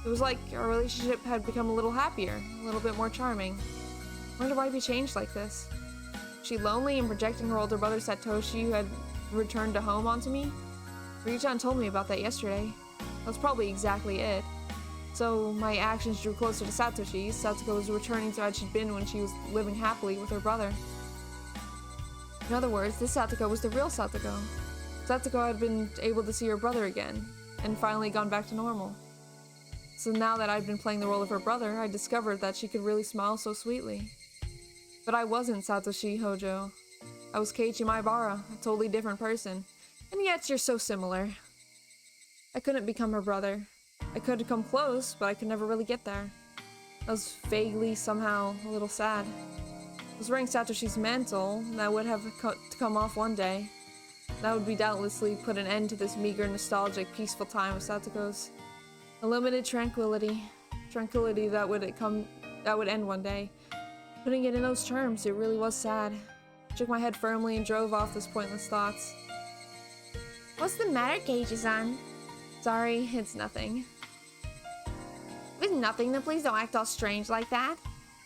It was like our relationship had become a little happier, a little bit more charming. I wonder why we changed like this. Was she lonely and projecting her older brother Satoshi, who had returned to home, onto me? Ryuchan told me about that yesterday. That was probably exactly it. So my actions drew closer to Satoshi's. Satoko was returning to how she'd been when she was living happily with her brother. In other words, this Satoko was the real Satoko. Satoko had been able to see her brother again, and finally gone back to normal. So now that I'd been playing the role of her brother, I discovered that she could really smile so sweetly. But I wasn't Satoshi Hojo. I was Keiichi Maibara, a totally different person. And yet you're so similar. I couldn't become her brother. I could come close, but I could never really get there. I was vaguely, somehow, a little sad. I was wearing Satoshi's mantle, and that would have to come off one day. That would be doubtlessly put an end to this meager, nostalgic, peaceful time of Satoko's. A limited tranquility. Tranquility that would end one day. Putting it in those terms, it really was sad. I shook my head firmly and drove off those pointless thoughts. What's the matter, Keiichi-san? Sorry, it's nothing. If it's nothing, then please don't act all strange like that.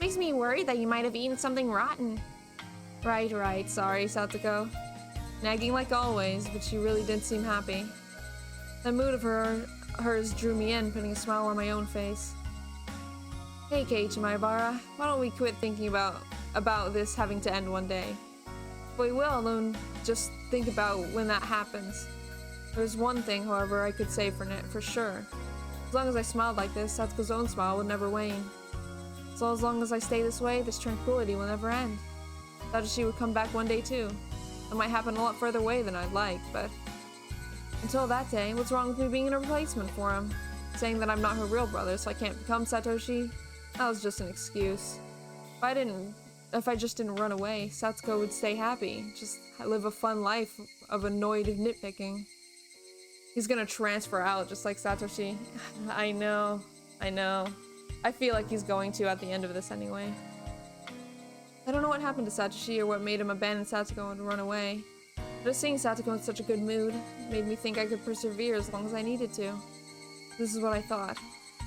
Makes me worried that you might have eaten something rotten. Right, sorry, Satoko. Nagging like always, but she really did seem happy. That mood of hers drew me in, putting a smile on my own face. Hey, Keiichi Maibara, why don't we quit thinking about this having to end one day? If we will, then just think about when that happens. There's one thing, however, I could say for sure. As long as I smiled like this, Satsuko's own smile would never wane. So as long as I stay this way, this tranquility will never end. Satoshi would come back one day too. That might happen a lot further away than I'd like, but until that day, what's wrong with me being a replacement for him? Saying that I'm not her real brother, so I can't become Satoshi? That was just an excuse. If I just didn't run away, Satsuko would stay happy, just live a fun life of annoyed nitpicking. He's gonna transfer out just like Satoshi. I know. I feel like he's going to at the end of this anyway. I don't know what happened to Satoshi or what made him abandon Satoko and run away. Just seeing Satoko in such a good mood made me think I could persevere as long as I needed to. This is what I thought.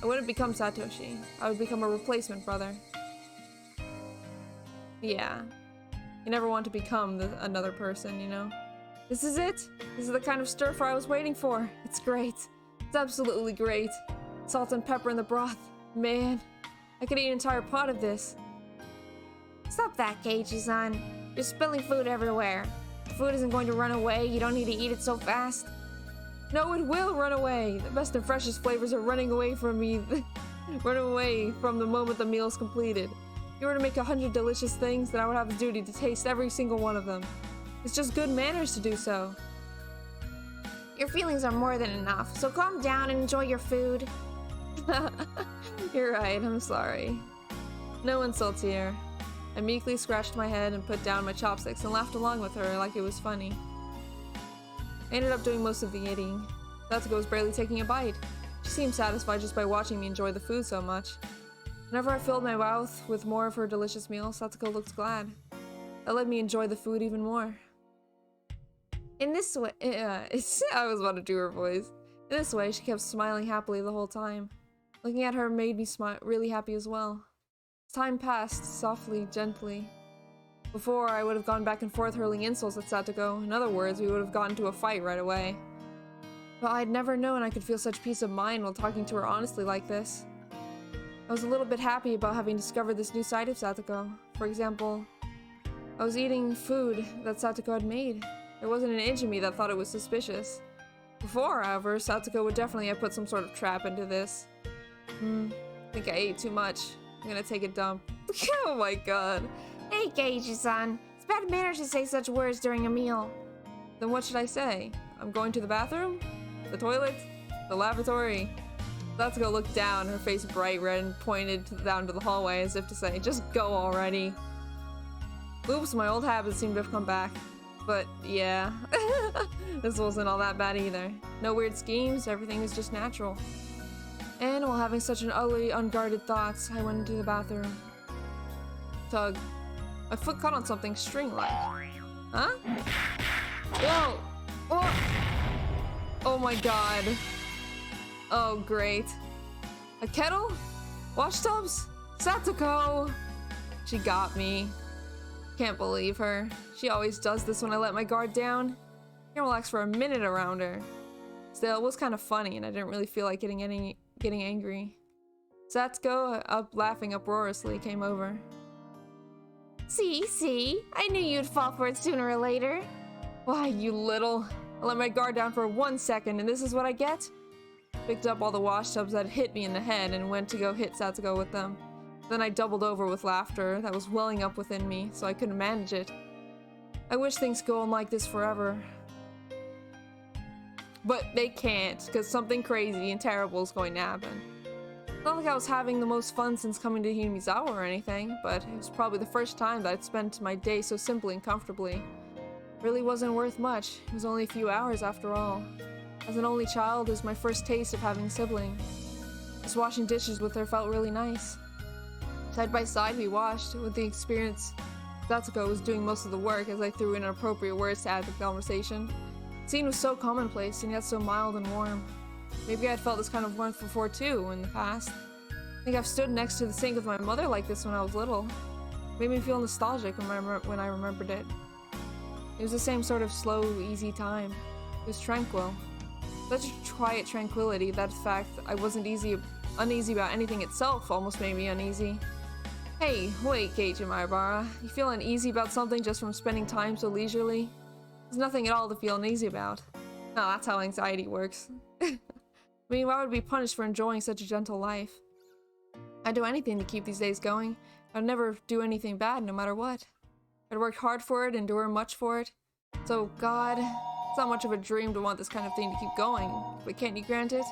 I wouldn't become Satoshi. I would become a replacement brother. Yeah. You never want to become another person, you know? This is it! This is the kind of stir-fry I was waiting for. It's great. It's absolutely great. Salt and pepper in the broth. Man, I could eat an entire pot of this. Stop that, Keiichi-san. You're spilling food everywhere. The food isn't going to run away. You don't need to eat it so fast. No, it will run away. The best and freshest flavors are running away from me. Running away from the moment the meal is completed. If you were to make 100 delicious things, then I would have a duty to taste every single one of them. It's just good manners to do so. Your feelings are more than enough, so calm down and enjoy your food. You're right, I'm sorry. No insults here. I meekly scratched my head and put down my chopsticks and laughed along with her like it was funny. I ended up doing most of the eating. Satoko was barely taking a bite. She seemed satisfied just by watching me enjoy the food so much. Whenever I filled my mouth with more of her delicious meal, Satoko looked glad. That let me enjoy the food even more. In this way, I was about to do her voice. In this way, she kept smiling happily the whole time. Looking at her made me smile really happy as well. Time passed, softly, gently. Before, I would have gone back and forth hurling insults at Satoko. In other words, we would have gotten into a fight right away. But I'd never known I could feel such peace of mind while talking to her honestly like this. I was a little bit happy about having discovered this new side of Satoko. For example, I was eating food that Satoko had made. There wasn't an inch of me that thought it was suspicious. Before, however, Satoko would definitely have put some sort of trap into this. I think I ate too much. I'm gonna take a dump. Oh my god. Hey, Keiichi-san. It's bad manners to say such words during a meal. Then what should I say? I'm going to the bathroom? The toilet? The lavatory? Satoko looked down, her face bright red, and pointed down to the hallway as if to say, just go already. Oops, my old habits seem to have come back. But yeah, this wasn't all that bad either. No weird schemes, everything was just natural. And while having such an ugly, unguarded thoughts, I went into the bathroom. Tug. My foot caught on something string-like. Huh? Whoa! Oh! Oh my god. Oh, great. A kettle? Wash tubs? Satoko! She got me. Can't believe her. She always does this when I let my guard down. I can't relax for a minute around her. Still, it was kind of funny, and I didn't really feel like getting angry. Satoko, up laughing uproariously, came over. See? I knew you'd fall for it sooner or later. Why, you little... I let my guard down for 1 second, and this is what I get? Picked up all the wash tubs that hit me in the head and went to go hit Satoko with them. Then I doubled over with laughter that was welling up within me, so I couldn't manage it. I wish things go on like this forever. But they can't, because something crazy and terrible is going to happen. Not like I was having the most fun since coming to Hinamizawa or anything, but it was probably the first time that I'd spent my day so simply and comfortably. Really wasn't worth much. It was only a few hours after all. As an only child, it was my first taste of having a sibling. Just washing dishes with her felt really nice. Side by side we washed, with the experience Satoko was doing most of the work as I threw in inappropriate words to add to the conversation. The scene was so commonplace and yet so mild and warm. Maybe I'd felt this kind of warmth before too, in the past. I think I've stood next to the sink with my mother like this when I was little. It made me feel nostalgic when I remembered it. It was the same sort of slow, easy time. It was tranquil. Such a quiet tranquility that, in fact, I wasn't uneasy about anything itself almost made me uneasy. Hey, wait, Keiichi Maibara. You feel uneasy about something just from spending time so leisurely? There's nothing at all to feel uneasy about. No, that's how anxiety works. I mean, why would I be punished for enjoying such a gentle life? I'd do anything to keep these days going. I'd never do anything bad, no matter what. I'd worked hard for it, endure much for it. So, God, it's not much of a dream to want this kind of thing to keep going, but can't you grant it?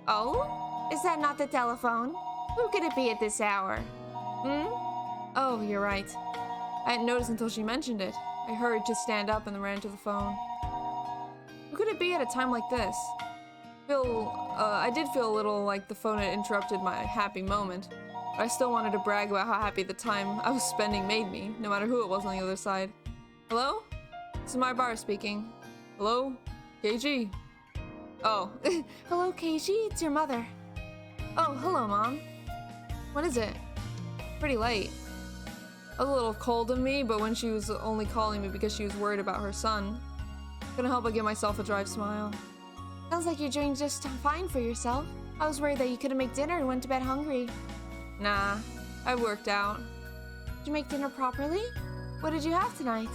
Oh? Is that not the telephone? Who could it be at this hour? Oh, you're right. I hadn't noticed until she mentioned it. I hurried to stand up and ran to the phone. Who could it be at a time like this? I did feel a little like the phone had interrupted my happy moment. But I still wanted to brag about how happy the time I was spending made me, no matter who it was on the other side. Hello? This is my bar speaking. Hello? KG? Oh. Hello, Keiji. It's your mother. Oh, hello, Mom. What is it? Pretty late. That was a little cold of me, but when she was only calling me because she was worried about her son, couldn't help but give myself a dry smile. Sounds like you're doing just fine for yourself. I was worried that you couldn't make dinner and went to bed hungry. Nah, I worked out. Did you make dinner properly? What did you have tonight?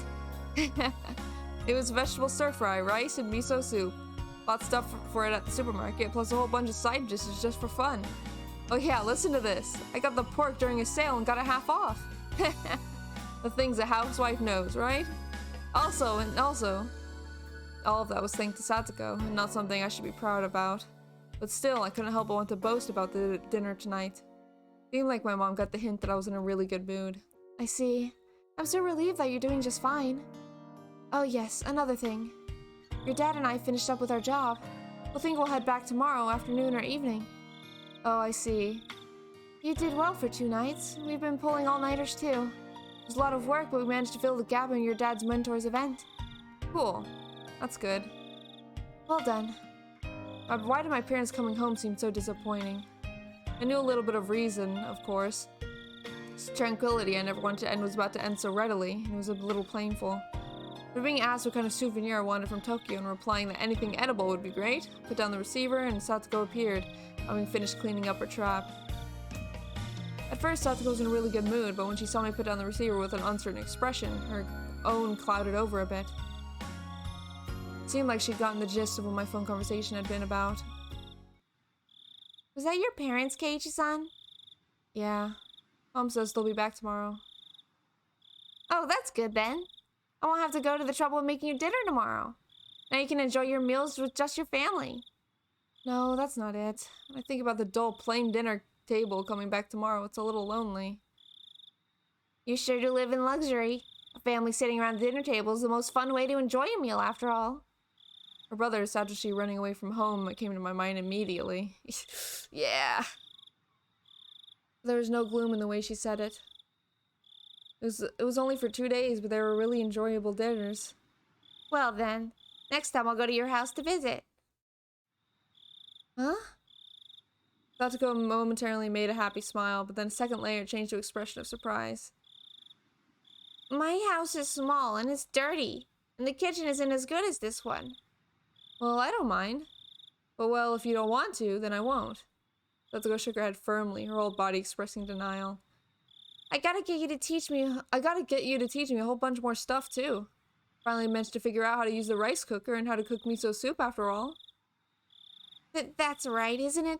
It was vegetable stir-fry, rice, and miso soup. Bought stuff for it at the supermarket, plus a whole bunch of side dishes just for fun. Oh yeah, listen to this. I got the pork during a sale and got it half off. The things a housewife knows, right? Also, all of that was thanks to Satoko, and not something I should be proud about. But still, I couldn't help but want to boast about the dinner tonight. Seemed like my mom got the hint that I was in a really good mood. I see. I'm so relieved that you're doing just fine. Oh yes, another thing. Your dad and I finished up with our job. We'll think we'll head back tomorrow afternoon or evening. Oh, I see. You did well for 2 nights. We've been pulling all-nighters too. It was a lot of work, but we managed to fill the gap in your dad's mentor's event. Cool. That's good. Well done. Why did my parents coming home seem so disappointing? I knew a little bit of reason, of course. This tranquility I never wanted to end was about to end so readily, and it was a little painful. For being asked what kind of souvenir I wanted from Tokyo and replying that anything edible would be great, put down the receiver and Satoko appeared, having finished cleaning up her trap. At first, Satoko was in a really good mood, but when she saw me put down the receiver with an uncertain expression, her own clouded over a bit. It seemed like she'd gotten the gist of what my phone conversation had been about. Was that your parents, Keiichi-san? Yeah. Mom says they'll be back tomorrow. Oh, that's good then. I won't have to go to the trouble of making you dinner tomorrow. Now you can enjoy your meals with just your family. No, that's not it. When I think about the dull, plain dinner table coming back tomorrow, it's a little lonely. You sure do live in luxury. A family sitting around the dinner table is the most fun way to enjoy a meal, after all. Her brother, Satoshi, running away from home, that came to my mind immediately. Yeah. There was no gloom in the way she said it. It was only for 2 days, but they were really enjoyable dinners. Well then, next time I'll go to your house to visit. Huh? Satoko momentarily made a happy smile, but then a second later changed to an expression of surprise. My house is small and it's dirty, and the kitchen isn't as good as this one. Well, I don't mind. But well, if you don't want to, then I won't. Satoko shook her head firmly, her whole body expressing denial. I gotta get you to teach me a whole bunch more stuff, too. Finally managed to figure out how to use the rice cooker and how to cook miso soup, after all. That's right, isn't it?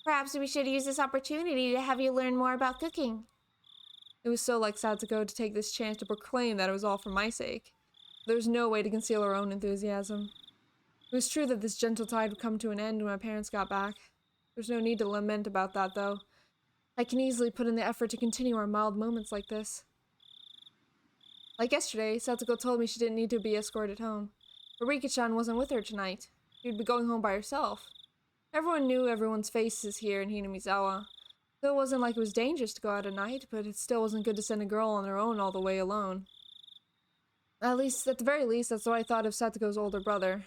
Perhaps we should use this opportunity to have you learn more about cooking. It was so like Satoko to take this chance to proclaim that it was all for my sake. There was no way to conceal her own enthusiasm. It was true that this gentle tide would come to an end when my parents got back. There's no need to lament about that, though. I can easily put in the effort to continue our mild moments like this. Like yesterday, Satoko told me she didn't need to be escorted home. But Rika-chan wasn't with her tonight. She'd be going home by herself. Everyone knew everyone's faces here in Hinamizawa. Though it wasn't like it was dangerous to go out at night, but it still wasn't good to send a girl on her own all the way alone. At the very least, that's what I thought of Satoko's older brother.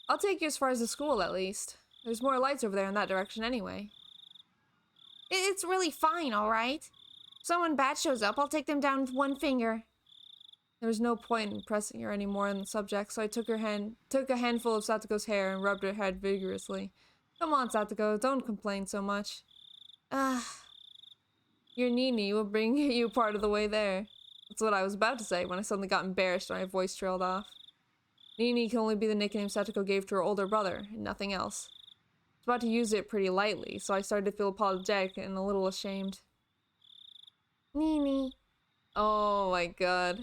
I'll take you as far as the school, at least. There's more lights over there in that direction anyway. It's really fine, alright? If someone bad shows up, I'll take them down with one finger. There was no point in pressing her any more on the subject, so I took a handful of Satoko's hair and rubbed her head vigorously. Come on, Satoko, don't complain so much. Your Nini will bring you part of the way there. That's what I was about to say when I suddenly got embarrassed and my voice trailed off. Nini can only be the nickname Satoko gave to her older brother, and nothing else. I was about to use it pretty lightly, so I started to feel apologetic and a little ashamed. Nini. Oh my god.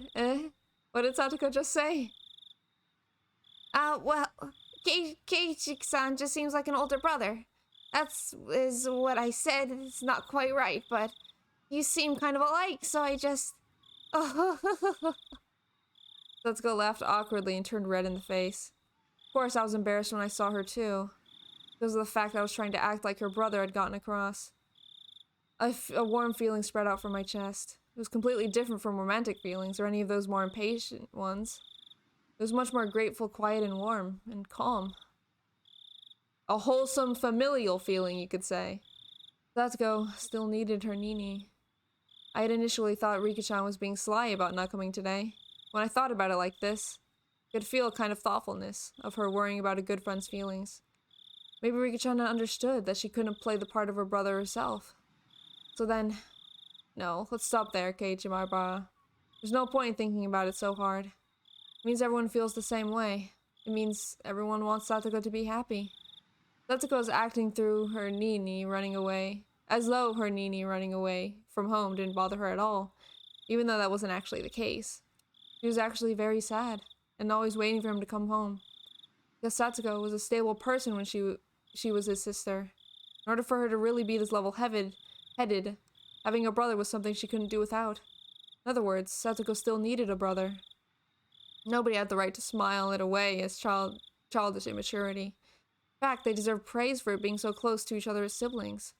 What did Satoko just say? Well, Keiichi-san just seems like an older brother. Is what I said. It's not quite right, but you seem kind of alike, so I just... Satoko laughed awkwardly and turned red in the face. Of course, I was embarrassed when I saw her too. because of the fact that I was trying to act like her brother had gotten across. A warm feeling spread out from my chest. It was completely different from romantic feelings or any of those more impatient ones. It was much more grateful, quiet, and warm, and calm. A wholesome, familial feeling, you could say. Satoko still needed her Nini. I had initially thought Rika-chan was being sly about not coming today. When I thought about it like this, I could feel a kind of thoughtfulness of her worrying about a good friend's feelings. Maybe Rika-chan understood that she couldn't play the part of her brother herself. So then... No, let's stop there, Keiichi Maibara. There's no point in thinking about it so hard. It means everyone feels the same way. It means everyone wants Satoko to be happy. Satoko is acting through her Nini running away, as though her Nini running away from home didn't bother her at all, even though that wasn't actually the case. She was actually very sad, and always waiting for him to come home. Because Satoko was a stable person when she was his sister. In order for her to really be this level-headed, having a brother was something she couldn't do without. In other words, Satoko still needed a brother. Nobody had the right to smile it away as childish immaturity. In fact, they deserve praise for it being so close to each other as siblings.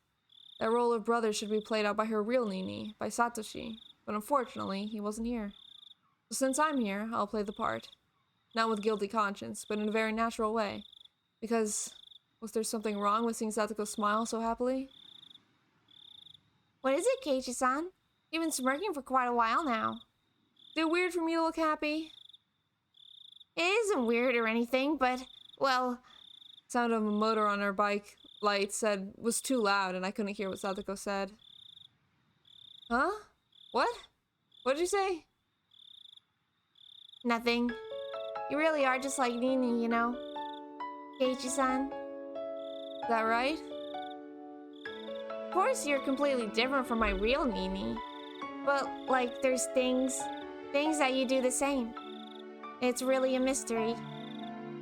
That role of brother should be played out by her real Nini, by Satoshi, but unfortunately, he wasn't here. So since I'm here, I'll play the part. Not with guilty conscience, but in a very natural way. Because, was there something wrong with seeing Satoko smile so happily? What is it, Keiichi-san? You've been smirking for quite a while now. Is it weird for me to look happy? It isn't weird or anything, but, well... Sound of a motor on her bike light was too loud and I couldn't hear what Satoko said. Huh? What? What did you say? Nothing. You really are just like Nini, you know? Keiichi-san. Is that right? Of course you're completely different from my real Nini. But, like, there's things that you do the same. It's really a mystery.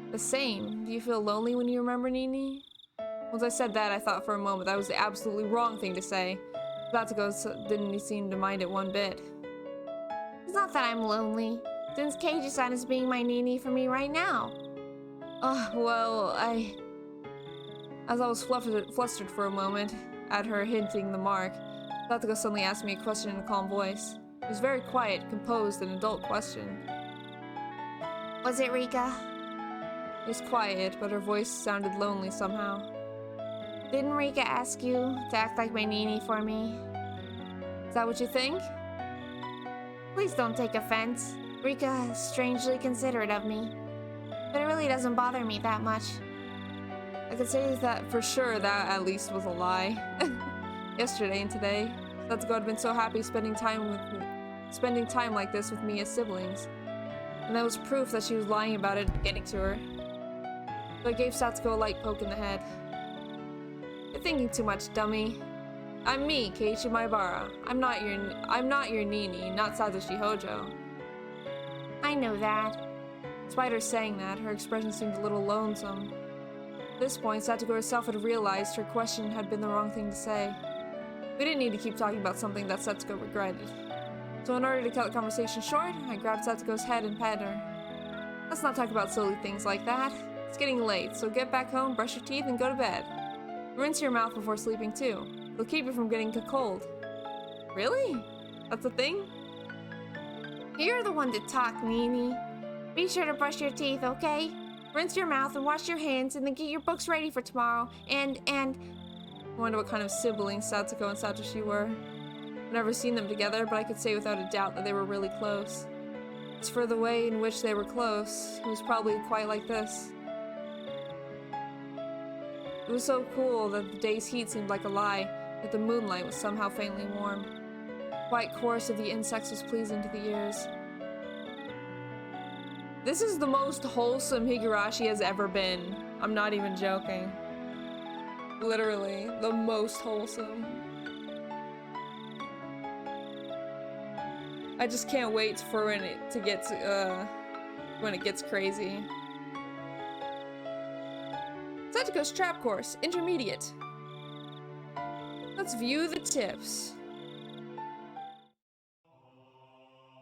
The same? Do you feel lonely when you remember Nini? Once I said that, I thought for a moment that was the absolutely wrong thing to say. Satoko didn't seem to mind it one bit. It's not that I'm lonely, since Keiichi-san is being my Nini for me right now. Well, As I was flustered for a moment at her hinting the mark, Satoko suddenly asked me a question in a calm voice. It was very quiet, composed, an adult question. Was it Rika? It was quiet, but her voice sounded lonely somehow. Didn't Rika ask you to act like my Nini for me? Is that what you think? Please don't take offense. Rika is strangely considerate of me. But it really doesn't bother me that much. I could say that for sure that at least was a lie. Yesterday and today, Satoko had been so happy spending time like this with me as siblings. And that was proof that she was lying about it getting to her. So I gave Satoko a light poke in the head. You're thinking too much, dummy. I'm me, Keiichi Maibara. I'm not your Nini, not Satoshi Hojo. I know that. Despite her saying that, her expression seemed a little lonesome. At this point, Satoko herself had realized her question had been the wrong thing to say. We didn't need to keep talking about something that Satoko regretted. So in order to cut the conversation short, I grabbed Satoko's head and patted her. Let's not talk about silly things like that. It's getting late, so get back home, brush your teeth, and go to bed. Rinse your mouth before sleeping too. It'll keep you from getting a cold. Really? That's a thing? You're the one to talk, Nini. Be sure to brush your teeth, okay? Rinse your mouth and wash your hands and then get your books ready for tomorrow. And... I wonder what kind of siblings Satoko and Satoshi were. I've never seen them together, but I could say without a doubt that they were really close. As for the way in which they were close, it was probably quite like this. It was so cool that the day's heat seemed like a lie, yet the moonlight was somehow faintly warm. The quiet chorus of the insects was pleasing to the ears. This is the most wholesome Higurashi has ever been. I'm not even joking. Literally, the most wholesome. I just can't wait for when it gets crazy. Satoko's Trap Course, Intermediate. Let's view the tips.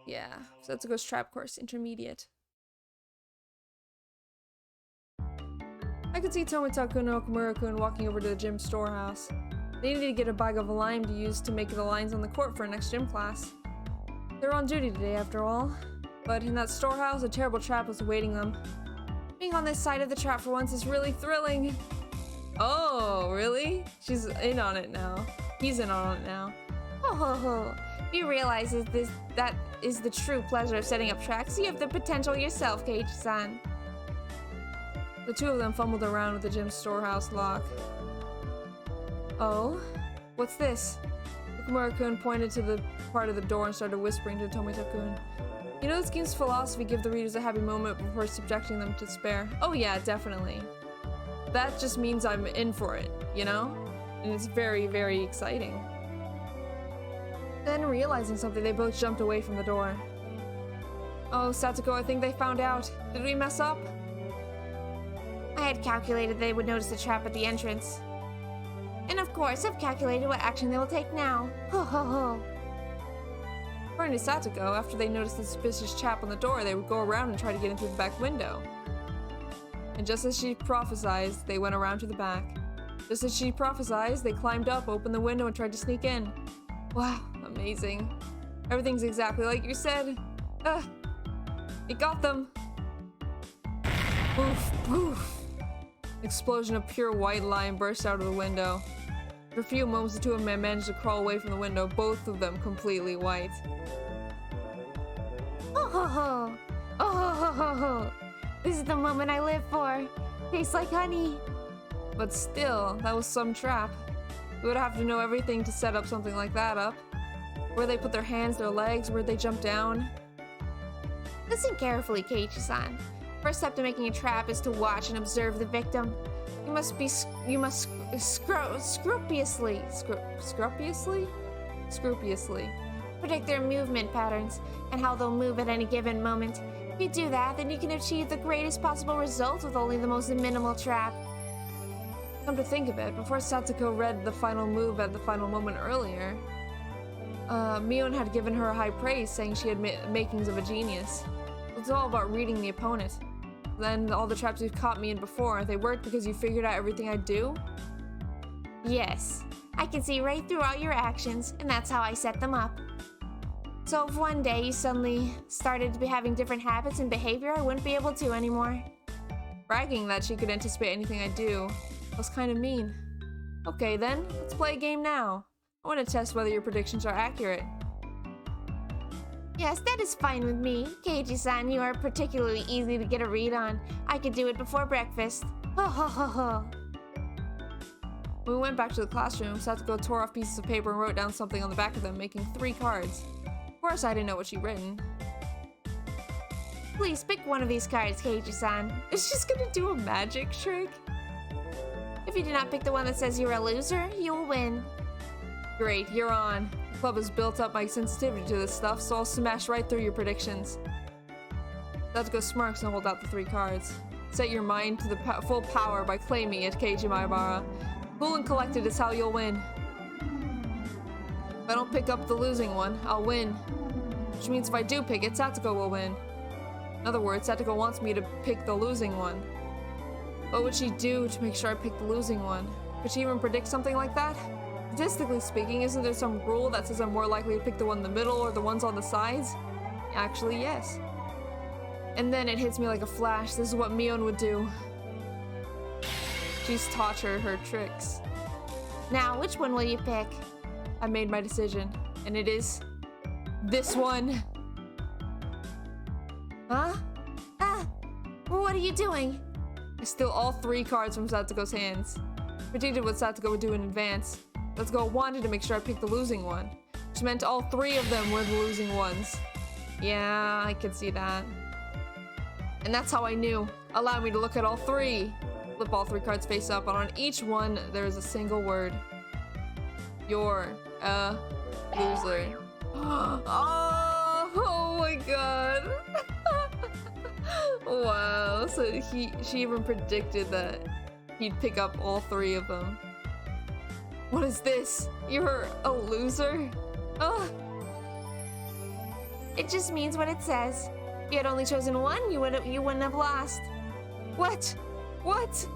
Yeah, Satoko's Trap Course, Intermediate. I could see Tomitaku and Okumura-kun walking over to the gym storehouse. They needed to get a bag of lime to use to make the lines on the court for next gym class. They're on duty today, after all. But in that storehouse, a terrible trap was awaiting them. Being on this side of the trap for once is really thrilling. Oh, really? She's in on it now. He's in on it now. Ho ho ho. You realize that is the true pleasure of setting up traps. You have the potential yourself, Keiichi-san. The two of them fumbled around with the gym storehouse lock. Oh? What's this? Okumura-kun pointed to the part of the door and started whispering to Tomita-kun. You know this game's philosophy, give the readers a happy moment before subjecting them to despair. Oh yeah, definitely. That just means I'm in for it, you know? And it's very, very exciting. Then, realizing something, they both jumped away from the door. Oh, Satoko, I think they found out. Did we mess up? I had calculated they would notice the trap at the entrance. And of course, I've calculated what action they will take now. Ho ho ho. According to Satoko, after they noticed the suspicious chap on the door, they would go around and try to get in through the back window. And just as she prophesied, they went around to the back. Just as she prophesied, they climbed up, opened the window, and tried to sneak in. Wow, amazing. Everything's exactly like you said. It got them. Poof, poof. Explosion of pure white lime burst out of the window. For a few moments, the two of them managed to crawl away from the window, both of them completely white. Oh ho ho! Oh ho ho ho ho! This is the moment I live for. Tastes like honey. But still, that was some trap. You would have to know everything to set up something like that up. Where they put their hands, their legs, where they jump down. Listen carefully, Keiichi-san. First step to making a trap is to watch and observe the victim. You must scrupulously predict their movement patterns and how they'll move at any given moment. If you do that, then you can achieve the greatest possible results with only the most minimal trap. Come to think of it, before Satoko read the final move at the final moment earlier, Mion had given her high praise, saying she had makings of a genius. It's all about reading the opponent. Then all the traps you've caught me in before, they worked because you figured out everything I do? Yes, I can see right through all your actions, and that's how I set them up. So if one day you suddenly started to be having different habits and behavior, I wouldn't be able to anymore. Bragging that she could anticipate anything I do was kind of mean. Okay then, let's play a game now. I want to test whether your predictions are accurate. Yes, that is fine with me. Keiichi-san, you are particularly easy to get a read on. I could do it before breakfast. Ho ho ho ho. When we went back to the classroom, Satoko tore off pieces of paper and wrote down something on the back of them, making 3 cards. Of course, I didn't know what she'd written. Please pick one of these cards, Keiichi-san. Is she just gonna do a magic trick? If you do not pick the one that says you're a loser, you will win. Great, you're on. The club has built up my sensitivity to this stuff, so I'll smash right through your predictions. Satoko smirks and hold out the 3 cards. Set your mind to the full power by claiming it, Keiji Maibara. Cool and collected is how you'll win. If I don't pick up the losing one, I'll win. Which means if I do pick it, Satoko will win. In other words, Satoko wants me to pick the losing one. What would she do to make sure I pick the losing one? Could she even predict something like that? Statistically speaking, isn't there some rule that says I'm more likely to pick the one in the middle or the ones on the sides? Actually, yes. And then it hits me like a flash. This is what Mion would do. She's taught her tricks. Now, which one will you pick? I made my decision, and it is this one. Huh? What are you doing? I steal all 3 cards from Satoko's hands. Predicted what Satoko would do in advance. Satoko wanted to make sure I picked the losing one, which meant all 3 of them were the losing ones. Yeah, I could see that. And that's how I knew. Allow me to look at all 3. Flip all 3 cards face up, and on each one, there is a single word. You're a loser. Oh my god. Wow, so she even predicted that he'd pick up all 3 of them. What is this? You're a loser? Ugh. It just means what it says. If you had only chosen one, you wouldn't have lost. What? What?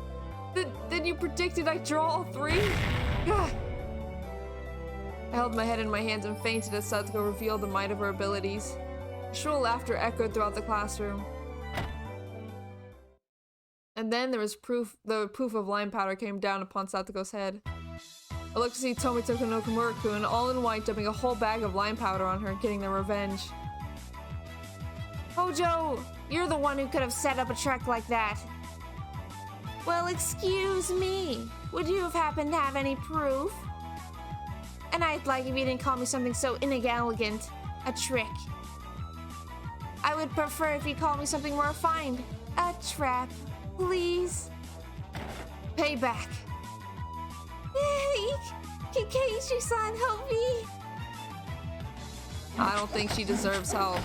Then you predicted I'd draw all three? Gah. I held my head in my hands and fainted as Satoko revealed the might of her abilities. Shrill laughter echoed throughout the classroom. And then there was the poof of lime powder came down upon Satoko's head. I looked to see Tomitoko no Komura-kun all in white dumping a whole bag of lime powder on her and getting their revenge. Hojo, you're the one who could have set up a trek like that. Well, excuse me. Would you have happened to have any proof? And I'd like if you didn't call me something so inelegant. A trick. I would prefer if you called me something more refined. A trap. Please. Payback. Keiichi-san, help me. I don't think she deserves help.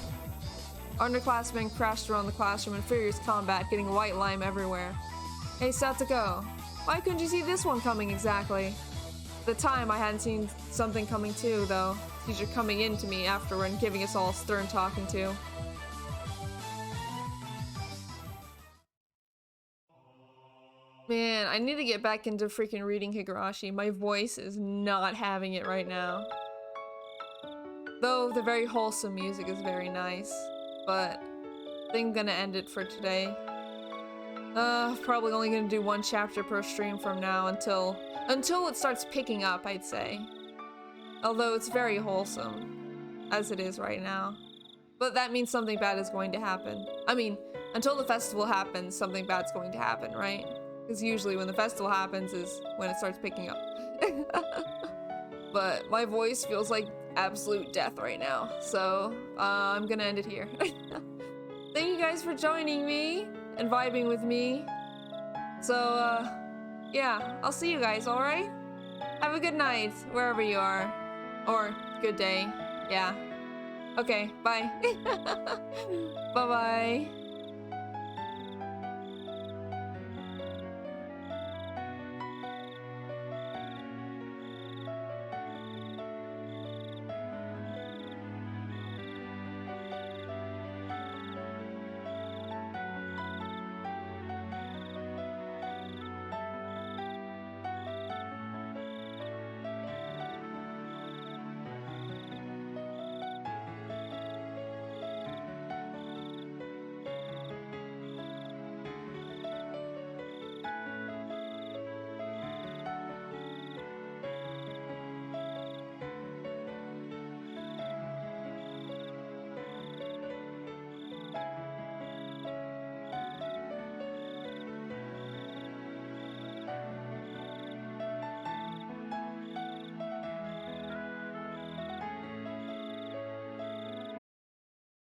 Underclassmen crashed around the classroom in furious combat, getting white lime everywhere. Hey Satoko, why couldn't you see this one coming exactly? At the time, I hadn't seen something coming too, though. Teacher coming in to me afterward and giving us all a stern talking to. Man, I need to get back into freaking reading Higurashi. My voice is not having it right now. Though the very wholesome music is very nice. But I think I'm gonna end it for today. Probably only gonna do one chapter per stream from now until it starts picking up, I'd say. Although it's very wholesome, as it is right now. But that means something bad is going to happen. I mean, until the festival happens, something bad's going to happen, right? Because usually when the festival happens is when it starts picking up. But my voice feels like absolute death right now. So, I'm gonna end it here. Thank you guys for joining me and vibing with me. So, yeah, I'll see you guys, alright? Have a good night, wherever you are. Or, good day. Yeah. Okay, bye. Bye-bye.